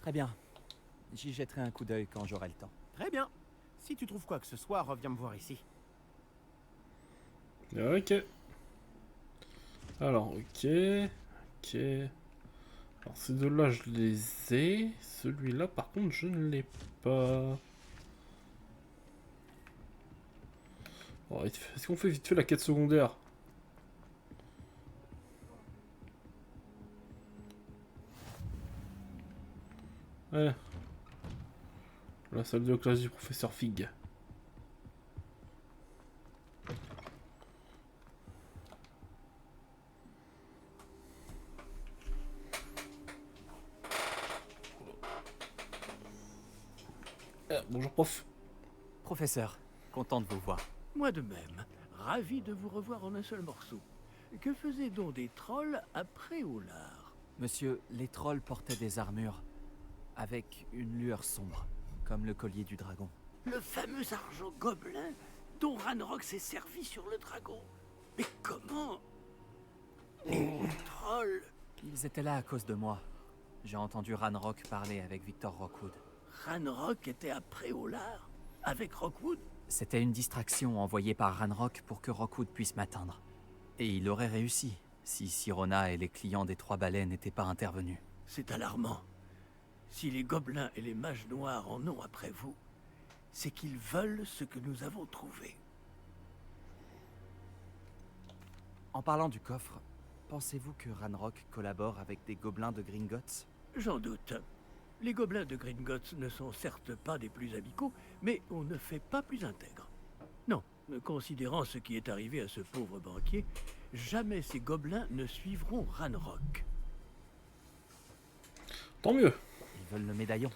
Très bien. J'y jetterai un coup d'œil quand j'aurai le temps. Très bien. Si tu trouves quoi que ce soit, reviens me voir ici. Ok. Alors, ok. Ok. Alors, ces deux-là, je les ai. Celui-là, par contre, je ne l'ai pas. Oh, est-ce qu'on fait vite fait la quête secondaire? Ouais. La salle de classe du professeur Fig. Bonjour prof. Professeur, content de vous voir. Moi de même. Ravi de vous revoir en un seul morceau. Que faisaient donc des trolls après Oulard? Monsieur, les trolls portaient des armures avec une lueur sombre, comme le collier du dragon. Le fameux argent gobelin dont Ranrock s'est servi sur le dragon. Mais comment? Les trolls... Ils étaient là à cause de moi. J'ai entendu Ranrock parler avec Victor Rockwood. Ranrock était après Oulard? Avec Rockwood? C'était une distraction envoyée par Ranrock pour que Rockwood puisse m'atteindre. Et il aurait réussi, si Sirona et les clients des 3 balais n'étaient pas intervenus. C'est alarmant. Si les gobelins et les mages noirs en ont après vous, c'est qu'ils veulent ce que nous avons trouvé. En parlant du coffre, pensez-vous que Ranrock collabore avec des gobelins de Gringotts? J'en doute. Les gobelins de Gringotts ne sont certes pas des plus amicaux, mais on ne fait pas plus intègre. Non, considérant ce qui est arrivé à ce pauvre banquier, jamais ces gobelins ne suivront Ranrock. Tant mieux. Ils veulent le médaillon.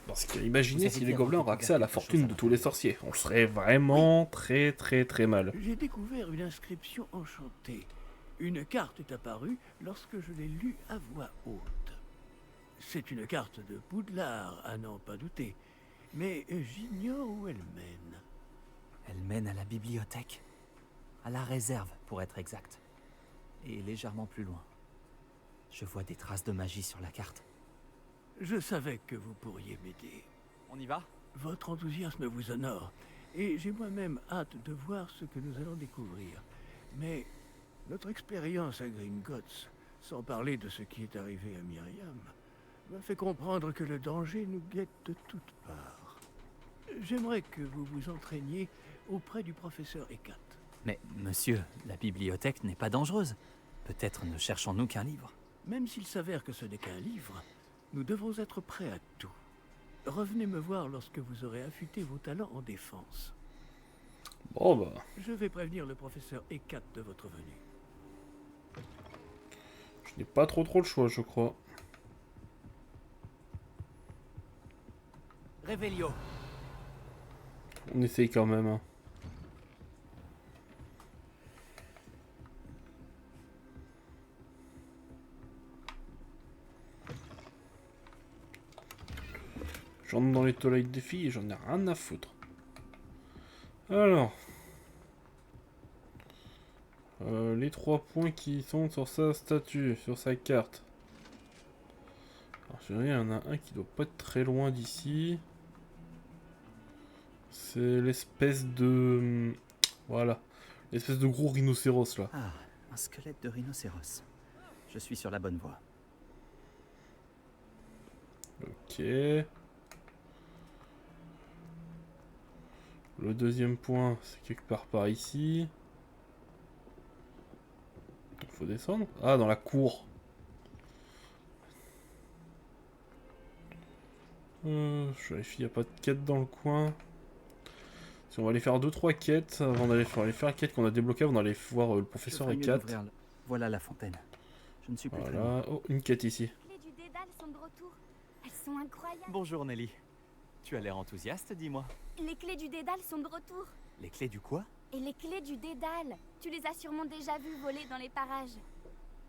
Parce que imaginez Vous si avez les dit gobelins avant auraient de accès à la quelque chose fortune à de la tous les sorciers. On serait vraiment très mal. J'ai découvert une inscription enchantée. Une carte est apparue lorsque je l'ai lue à voix haute. C'est une carte de Poudlard, à n'en pas douter. Mais j'ignore où elle mène. Elle mène à la bibliothèque. À la réserve, pour être exact. Et légèrement plus loin. Je vois des traces de magie sur la carte. Je savais que vous pourriez m'aider. On y va? Votre enthousiasme vous honore, et j'ai moi-même hâte de voir ce que nous allons découvrir. Mais notre expérience à Gringotts, sans parler de ce qui est arrivé à Myriam, m'a fait comprendre que le danger nous guette de toutes parts. J'aimerais que vous vous entraîniez auprès du professeur Hecat. Mais, monsieur, la bibliothèque n'est pas dangereuse. Peut-être ne cherchons-nous qu'un livre. Même s'il s'avère que ce n'est qu'un livre, nous devons être prêts à tout. Revenez me voir lorsque vous aurez affûté vos talents en défense. Bon bah... Je vais prévenir le professeur Hecat de votre venue. Je n'ai pas trop le choix, je crois. Révélio. On essaye quand même, hein. J'entre dans les toilettes des filles et j'en ai rien à foutre. Alors. Les 3 points qui sont sur sa statue, sur sa carte. Alors, je dirais, il y en a un qui doit pas être très loin d'ici. C'est l'espèce de... Voilà. L'espèce de gros rhinocéros, là. Ah, un squelette de rhinocéros. Je suis sur la bonne voie. Ok. Le deuxième point, c'est quelque part par ici. Il faut descendre. Ah, dans la cour. Je vérifie, il n'y a pas de quête dans le coin. Si on va aller faire 2-3 quêtes avant d'aller faire la quête qu'on a débloquée avant d'aller voir le professeur Hecat. Voilà la fontaine. Je ne suis plus très loin. Voilà. Oh, une quête ici. Les clés du Dédale sont de retour. Elles sont incroyables. Bonjour Nelly. Tu as l'air enthousiaste, dis-moi. Les clés du Dédale sont de retour. Les clés du quoi? Et les clés du Dédale, tu les as sûrement déjà vues voler dans les parages.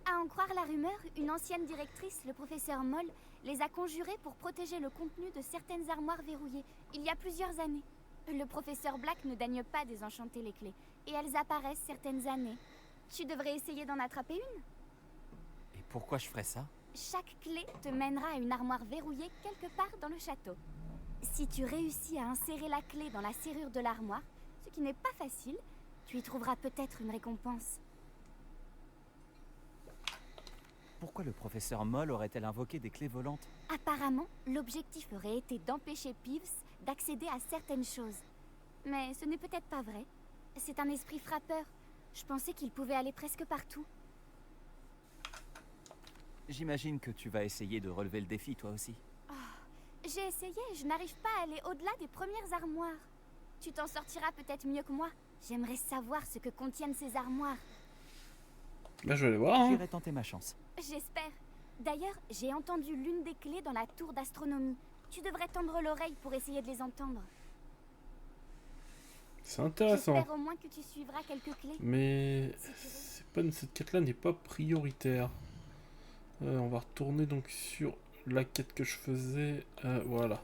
À en croire la rumeur, une ancienne directrice, le professeur Moll, les a conjurées pour protéger le contenu de certaines armoires verrouillées, il y a plusieurs années. Le professeur Black ne daigne pas désenchanter les clés, et elles apparaissent certaines années. Tu devrais essayer d'en attraper une. Et pourquoi je ferais ça? Chaque clé te mènera à une armoire verrouillée quelque part dans le château. Si tu réussis à insérer la clé dans la serrure de l'armoire, ce qui n'est pas facile, tu y trouveras peut-être une récompense. Pourquoi le professeur Moll aurait-elle invoqué des clés volantes? Apparemment, l'objectif aurait été d'empêcher Peeves d'accéder à certaines choses. Mais ce n'est peut-être pas vrai. C'est un esprit frappeur. Je pensais qu'il pouvait aller presque partout. J'imagine que tu vas essayer de relever le défi, toi aussi. J'ai essayé, je n'arrive pas à aller au-delà des premières armoires. Tu t'en sortiras peut-être mieux que moi. J'aimerais savoir ce que contiennent ces armoires. Bah, je vais aller voir. Hein. J'irai tenter ma chance. J'espère. D'ailleurs, j'ai entendu l'une des clés dans la tour d'astronomie. Tu devrais tendre l'oreille pour essayer de les entendre. C'est intéressant. J'espère au moins que tu suivras quelques clés. Mais cette quête-là n'est pas prioritaire. On va retourner donc sur la quête que je faisais. Voilà.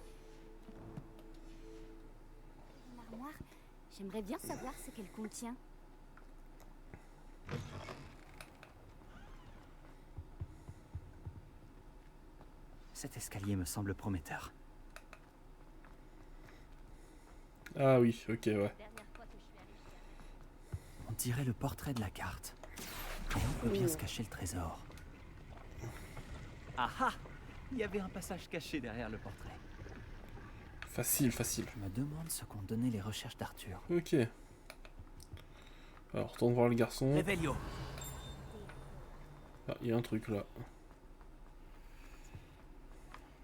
L'armoire, j'aimerais bien savoir ce qu'elle contient. Cet escalier me semble prometteur. Ah oui, ok, ouais. On dirait le portrait de la carte. Et on peut bien se cacher le trésor. Ah ah! Il y avait un passage caché derrière le portrait. Facile, facile. Je me demande ce qu'ont donné les recherches d'Arthur. Ok. Alors, retourne voir le garçon. Revelio. Ah, il y a un truc là.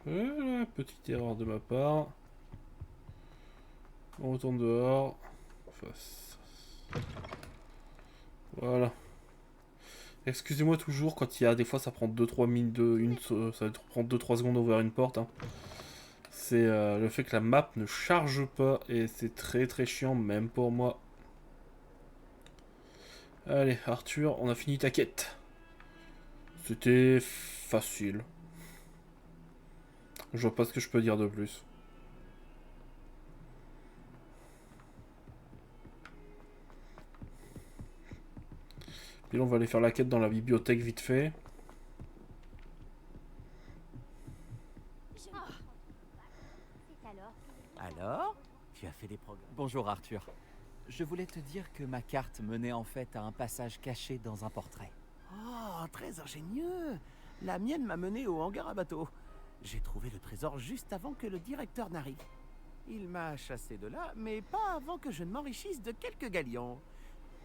Voilà, petite erreur de ma part. On retourne dehors. Face. Voilà. Excusez-moi toujours quand il y a des fois ça prend 2-3 minutes ça prend 2-3 secondes d'ouvrir une porte. Hein. C'est le fait que la map ne charge pas et c'est très très chiant même pour moi. Allez Arthur, on a fini ta quête. C'était facile. Je vois pas ce que je peux dire de plus. Puis là, on va aller faire la quête dans la bibliothèque vite fait. Alors? Tu as fait des progrès. Bonjour Arthur. Je voulais te dire que ma carte menait en fait à un passage caché dans un portrait. Oh, très ingénieux. La mienne m'a mené au hangar à bateau. J'ai trouvé le trésor juste avant que le directeur n'arrive. Il m'a chassé de là, mais pas avant que je ne m'enrichisse de quelques galions.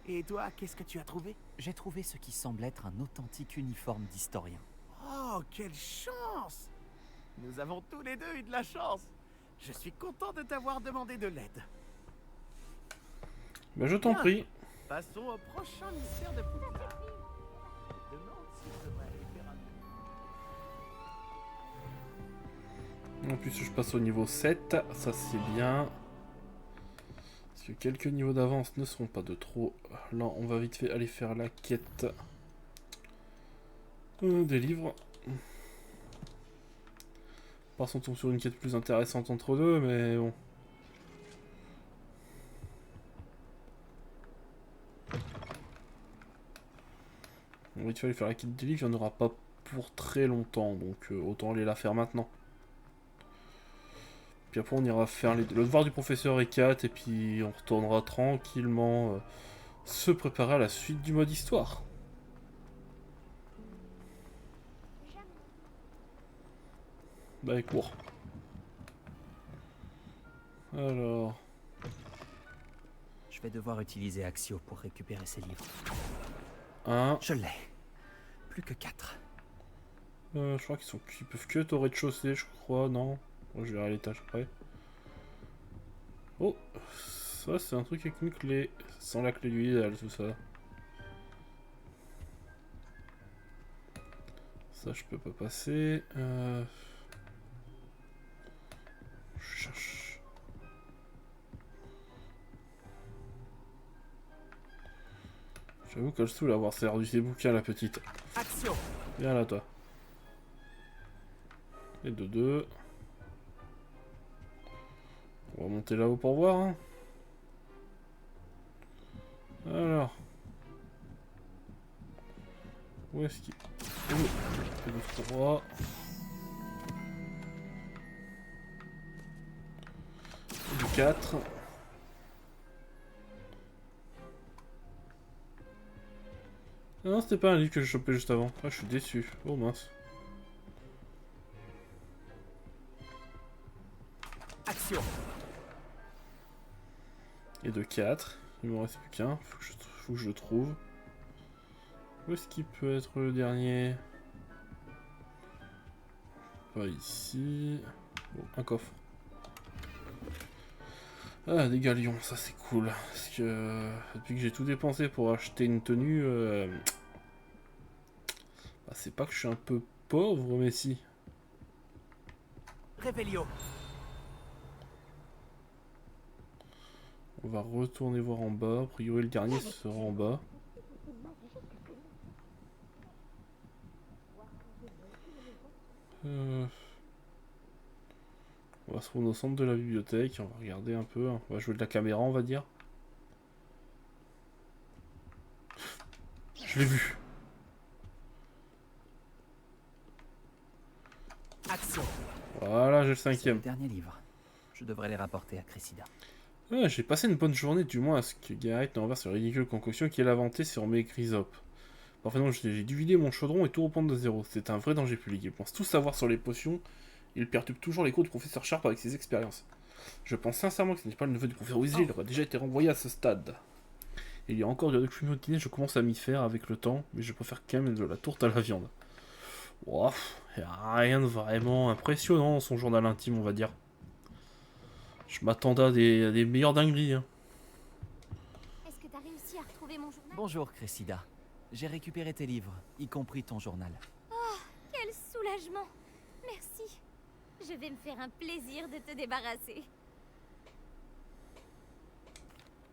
Et toi, qu'est-ce que tu as trouvé? J'ai trouvé ce qui semble être un authentique uniforme d'historien. Oh, quelle chance! Nous avons tous les deux eu de la chance. Je suis content de t'avoir demandé de l'aide. Ben je t'en Bien. prie. Passons au prochain mystère de Poudlard. Je me demande si je devrais aller faire un... En plus, je passe au niveau 7. Ça, c'est bien. Parce que quelques niveaux d'avance ne seront pas de trop. Là, on va vite fait aller faire la quête des livres. Par contre, on tombe sur une quête plus intéressante entre deux, mais bon. On va vite fait aller faire la quête des livres. Il n'y en aura pas pour très longtemps, donc autant aller la faire maintenant. Puis après on ira faire le devoir du professeur E4 et puis on retournera tranquillement se préparer à la suite du mode histoire. Bah il court. Alors... Je vais devoir utiliser Axio pour récupérer ces livres. Je l'ai. Plus que 4. Je crois qu'ils peuvent que être au rez-de-chaussée, je crois, non? Bon, je verrai à l'étage après. Oh, ça c'est un truc avec une clé. Sans la clé du idéal, tout ça. Ça je peux pas passer. Je cherche. J'avoue qu'elle saoule avoir servi ses bouquins, la petite. Action! Viens là, toi. Et de 2. On va monter là-haut pour voir. Hein. Alors. Où est-ce qu'il... Où 3. Du 4. Ah non, c'était pas un livre que j'ai chopé juste avant. Ah, je suis déçu. Oh mince. Action! Et de 4. Il m'en reste plus qu'un. Faut que je le trouve. Où est-ce qu'il peut être le dernier? Pas ici. Bon, un coffre. Ah, des galions, ça c'est cool. Parce que depuis que j'ai tout dépensé pour acheter une tenue, bah, c'est pas que je suis un peu pauvre, mais si. Revelio! On va retourner voir en bas. A priori, le dernier sera en bas. On va se rendre au centre de la bibliothèque. On va regarder un peu. On va jouer de la caméra, on va dire. Je l'ai vu. Action! Voilà, j'ai le C'est le 5e. dernier livre. Je devrais les rapporter à Cressida. Ouais, j'ai passé une bonne journée, du moins à ce que Garrett ne renverse une ridicule concoction qu'il a inventée sur mes Grisop. Enfin non, j'ai dû vider mon chaudron et tout reprendre de zéro. C'est un vrai danger public. Il pense tout savoir sur les potions. Il perturbe toujours les cours du professeur Sharp avec ses expériences. Je pense sincèrement que ce n'est pas le neveu du professeur Weasley, il aurait déjà été renvoyé à ce stade. Il y a encore du documents dîner, je commence à m'y faire avec le temps, mais je préfère quand même de la tourte à la viande. Wow, il n'y a rien de vraiment impressionnant dans son journal intime, on va dire. Je m'attendais à des meilleures dingueries. Hein. Est-ce que t'as réussi à retrouver mon journal? Bonjour, Cressida. J'ai récupéré tes livres, y compris ton journal. Oh, quel soulagement! Merci. Je vais me faire un plaisir de te débarrasser.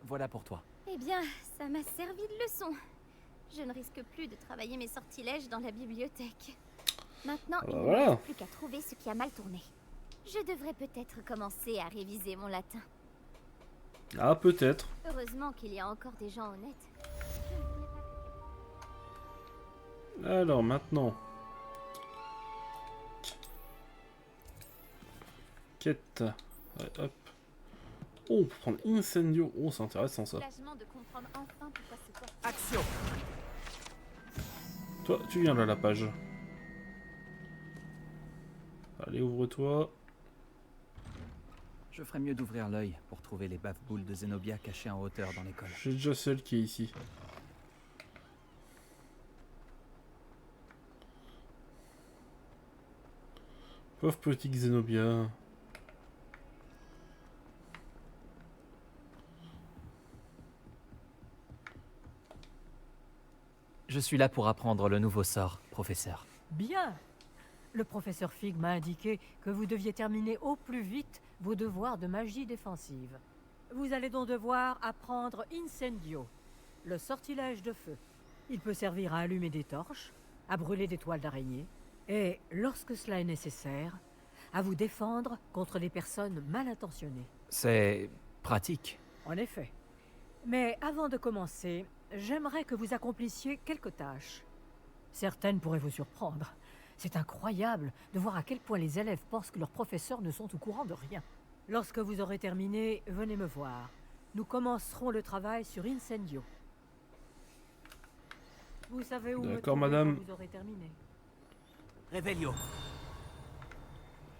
Voilà pour toi. Eh bien, ça m'a servi de leçon. Je ne risque plus de travailler mes sortilèges dans la bibliothèque. Maintenant, il ne me voilà. reste plus qu'à trouver ce qui a mal tourné. Je devrais peut-être commencer à réviser mon latin. Ah, peut-être. Heureusement qu'il y a encore des gens honnêtes. Alors, maintenant. Quête. Ouais, hop. Oh, on peut prendre Incendio. Oh, c'est intéressant ça. Soulagement de comprendre enfin pourquoi ce corps... Action! Toi, tu viens là, la page. Allez, ouvre-toi. Je ferais mieux d'ouvrir l'œil pour trouver les bave-boules de Zenobia cachées en hauteur dans l'école. J'ai déjà celle qui est ici. Pauvre petit Zenobia. Je suis là pour apprendre le nouveau sort, professeur. Bien. Le professeur Fig m'a indiqué que vous deviez terminer au plus vite vos devoirs de magie défensive. Vous allez donc devoir apprendre Incendio, le sortilège de feu. Il peut servir à allumer des torches, à brûler des toiles d'araignée, et, lorsque cela est nécessaire, à vous défendre contre les personnes mal intentionnées. C'est pratique. En effet. Mais avant de commencer, j'aimerais que vous accomplissiez quelques tâches. Certaines pourraient vous surprendre. C'est incroyable de voir à quel point les élèves pensent que leurs professeurs ne sont au courant de rien. Lorsque vous aurez terminé, venez me voir. Nous commencerons le travail sur Incendio. Vous savez où me D'accord, trouver madame. quand vous aurez terminé. Revelio.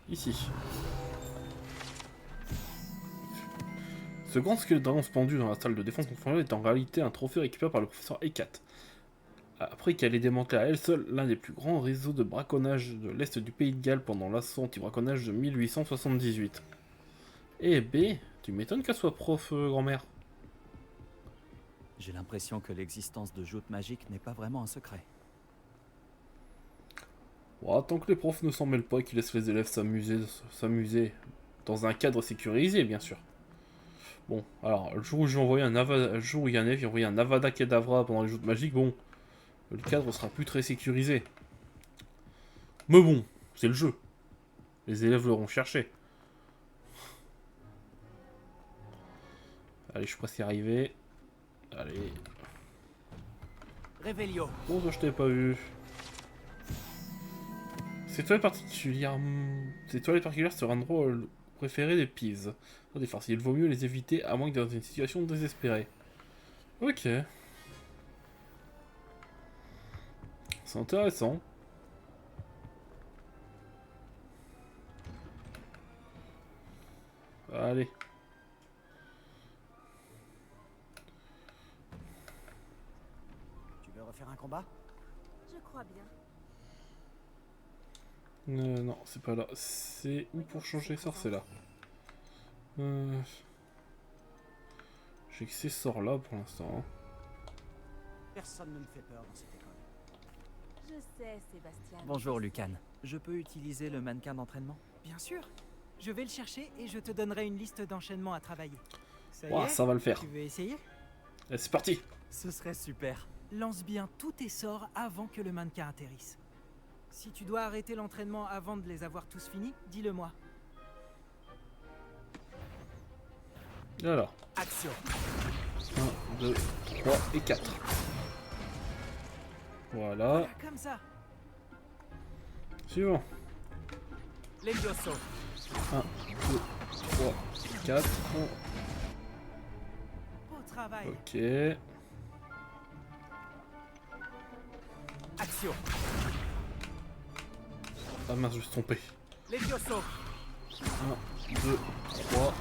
Ici. Ce grand squelette dragon pendu dans la salle de défense contre est en réalité un trophée récupéré par le professeur Hecat. Après qu'elle ait démantelé à elle seule l'un des plus grands réseaux de braconnage de l'Est du Pays de Galles pendant l'assaut anti-braconnage de 1878. Eh B, tu m'étonnes qu'elle soit prof, grand-mère. J'ai l'impression que l'existence de joutes magiques n'est pas vraiment un secret. Bon, tant que les profs ne s'en mêlent pas et qu'ils laissent les élèves s'amuser dans un cadre sécurisé, bien sûr. Bon, alors, le jour où j'ai envoyé le jour où Yannev a envoyé un Avada Kedavra pendant les joutes magiques, bon, le cadre sera plus très sécurisé. Mais bon, c'est le jeu. Les élèves l'auront cherché. Allez, je suis presque arrivé. Allez. Revelio. Bon, toi, je t'ai pas vu. Ces toilettes particulières seraient un endroit préféré des Peeves. Des farces, il vaut mieux les éviter à moins que dans une situation désespérée. Ok. C'est intéressant. Allez. Tu veux refaire un combat? Je crois bien. Non, c'est pas là. C'est où pour changer sort, c'est là. J'ai que ces sorts là pour l'instant. Personne ne me fait peur dans cette école. Je sais, Sébastien. Bonjour, Lucan. Je peux utiliser le mannequin d'entraînement? Bien sûr. Je vais le chercher et je te donnerai une liste d'enchaînements à travailler. Ça y Ouah, est, ça va le faire. Tu veux essayer? Allez, c'est parti. Ce serait super. Lance bien tous tes sorts avant que le mannequin atterrisse. Si tu dois arrêter l'entraînement avant de les avoir tous finis, dis-le-moi. Alors. Action. 1, 2, 3 et 4. Voilà. Comme ça. Suivant. Levioso. 1, 2, 3, 4. Beau travail. Ok. Action. Ah mince, je me suis trompé. Levioso. 1, 2, 3.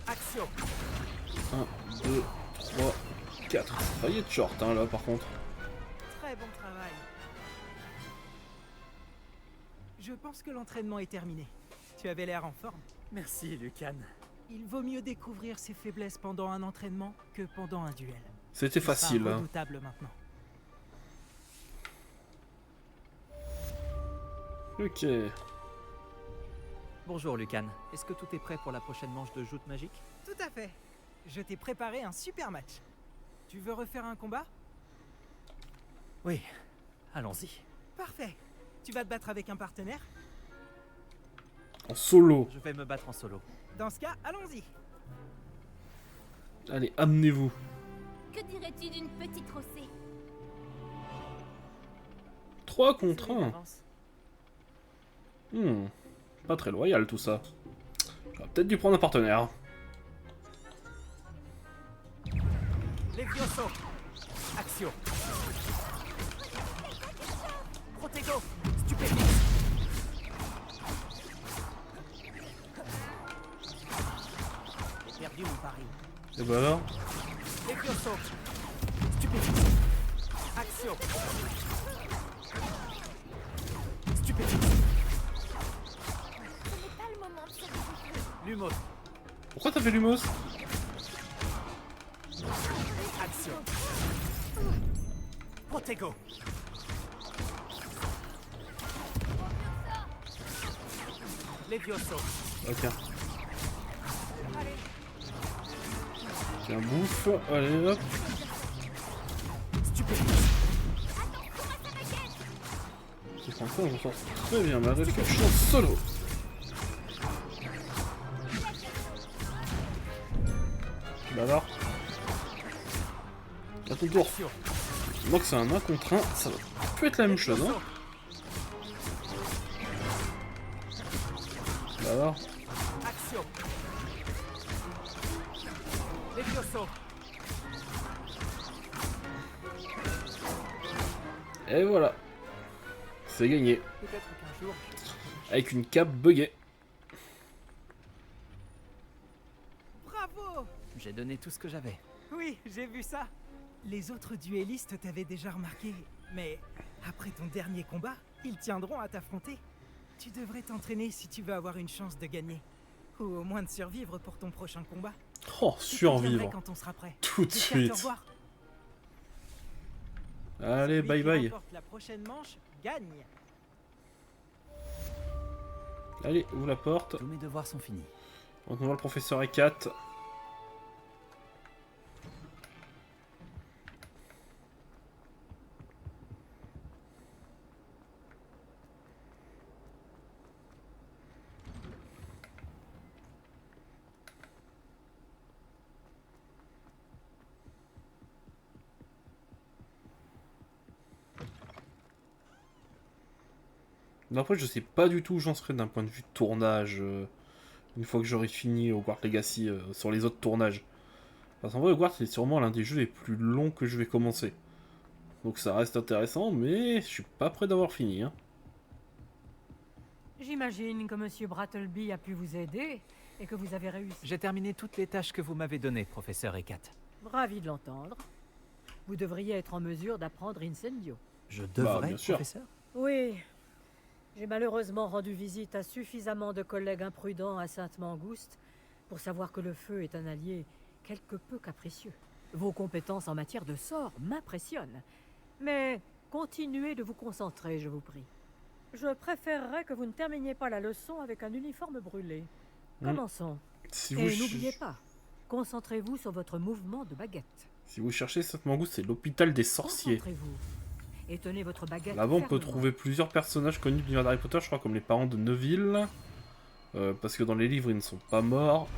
Action. 1, 2, 3, 4. Ça y est de short hein, là par contre. Très bon travail. Je pense que l'entraînement est terminé. Tu avais l'air en forme. Merci, Lucan. Il vaut mieux découvrir ses faiblesses pendant un entraînement que pendant un duel. C'était Tu seras facile. Hein. redoutable maintenant. Ok. Bonjour Lucan, est-ce que tout est prêt pour la prochaine manche de joute magique? Tout à fait. Je t'ai préparé un super match. Tu veux refaire un combat? Oui, allons-y. Parfait. Tu vas te battre avec un partenaire? En solo. Je vais me battre en solo. Dans ce cas, allons-y. Allez, amenez-vous. Que dirais-tu d'une petite rossée? 3 contre 1. Pas très loyal tout ça. J'aurais peut-être dû prendre un partenaire. Levioso. Action. Protego. Stupéfixe. J'ai perdu mon pari. Et bah alors. Levioso. Stupéfixe. Action. Stupéfixe. Ce n'est pas le moment de se réfugier. Lumos. Pourquoi t'as fait Lumos? Action. Protego. Levioso. Ok. Tiens, bouffe. Allez hop. C'est franchement, j'en sors très bien, malgré que je suis en solo. Bah alors. À ton tour. Moi que c'est un 1 contre 1, ça va peut être la même chose, hein. Bah alors. Action. Levioso. Et voilà. C'est gagné. Peut-être qu'un jour... Avec une cape buggée. Bravo! J'ai donné tout ce que j'avais. Oui, j'ai vu ça. Les autres duellistes t'avaient déjà remarqué, mais après ton dernier combat, ils tiendront à t'affronter. Tu devrais t'entraîner si tu veux avoir une chance de gagner. Ou au moins de survivre pour ton prochain combat. Oh, Je te survivre. dirai quand on sera prêt. Tout de J'espère te suite. revoir. Allez, Celui bye qui bye. remporte la prochaine manche gagne. Allez, ouvre la porte. Tous mes devoirs sont finis. On va voir le professeur Ekat. Après, je sais pas du tout où j'en serai d'un point de vue tournage. Une fois que j'aurai fini Hogwarts Legacy sur les autres tournages. Parce qu'en vrai, Hogwarts c'est sûrement l'un des jeux les plus longs que je vais commencer. Donc ça reste intéressant, mais je suis pas prêt d'avoir fini. Hein. J'imagine que Monsieur Brattleby a pu vous aider et que vous avez réussi. J'ai terminé toutes les tâches que vous m'avez données, professeur Ekat. Ravi de l'entendre. Vous devriez être en mesure d'apprendre Incendio. Je devrais, bien sûr. professeur? Oui. J'ai malheureusement rendu visite à suffisamment de collègues imprudents à Sainte-Mangouste pour savoir que le feu est un allié quelque peu capricieux. Vos compétences en matière de sorts m'impressionnent. Mais continuez de vous concentrer, je vous prie. Je préférerais que vous ne terminiez pas la leçon avec un uniforme brûlé. Commençons. Si Et vous n'oubliez pas, concentrez-vous sur votre mouvement de baguette. Si vous cherchez Sainte-Mangouste, c'est l'hôpital des sorciers. Concentrez-vous. Et tenez votre baguette Là-bas, on peut fermement. trouver plusieurs personnages connus de l'univers d'Harry Potter, je crois, comme les parents de Neville. Parce que dans les livres, ils ne sont pas morts.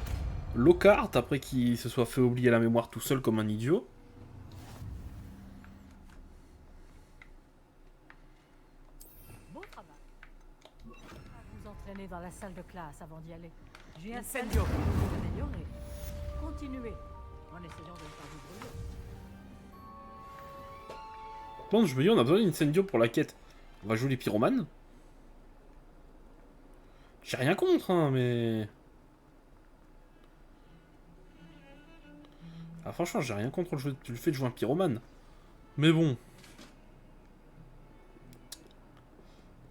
Lockhart, après qu'il se soit fait oublier la mémoire tout seul comme un idiot. Bon travail. Vous entraînez dans la salle de classe avant d'y aller. J'ai un Incendio. pour vous améliorer. Continuez en essayant de ne pas vous brûler. Par contre, je me dis, on a besoin d'incendio pour la quête. On va jouer les pyromanes. J'ai rien contre, hein, mais... Ah, franchement, j'ai rien contre le fait de jouer un pyromane. Mais bon.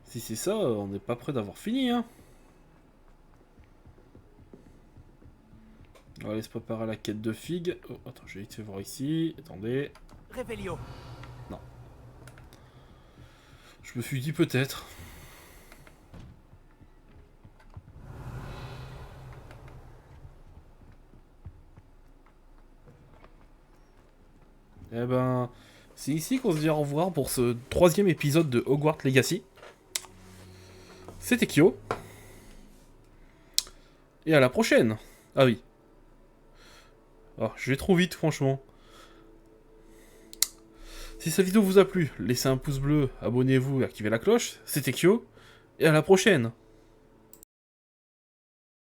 Si c'est ça, on n'est pas près d'avoir fini, hein. On va aller se préparer à la quête de Fig. Oh, attends, je vais vite voir ici. Attendez. Révélio. Non. Je me suis dit peut-être. Eh ben, c'est ici qu'on se dit au revoir pour ce 3e épisode de Hogwarts Legacy. C'était Kyo. Et à la prochaine. Ah oui. Oh, je vais trop vite, franchement. Si cette vidéo vous a plu, laissez un pouce bleu, abonnez-vous et activez la cloche. C'était Kyo. Et à la prochaine.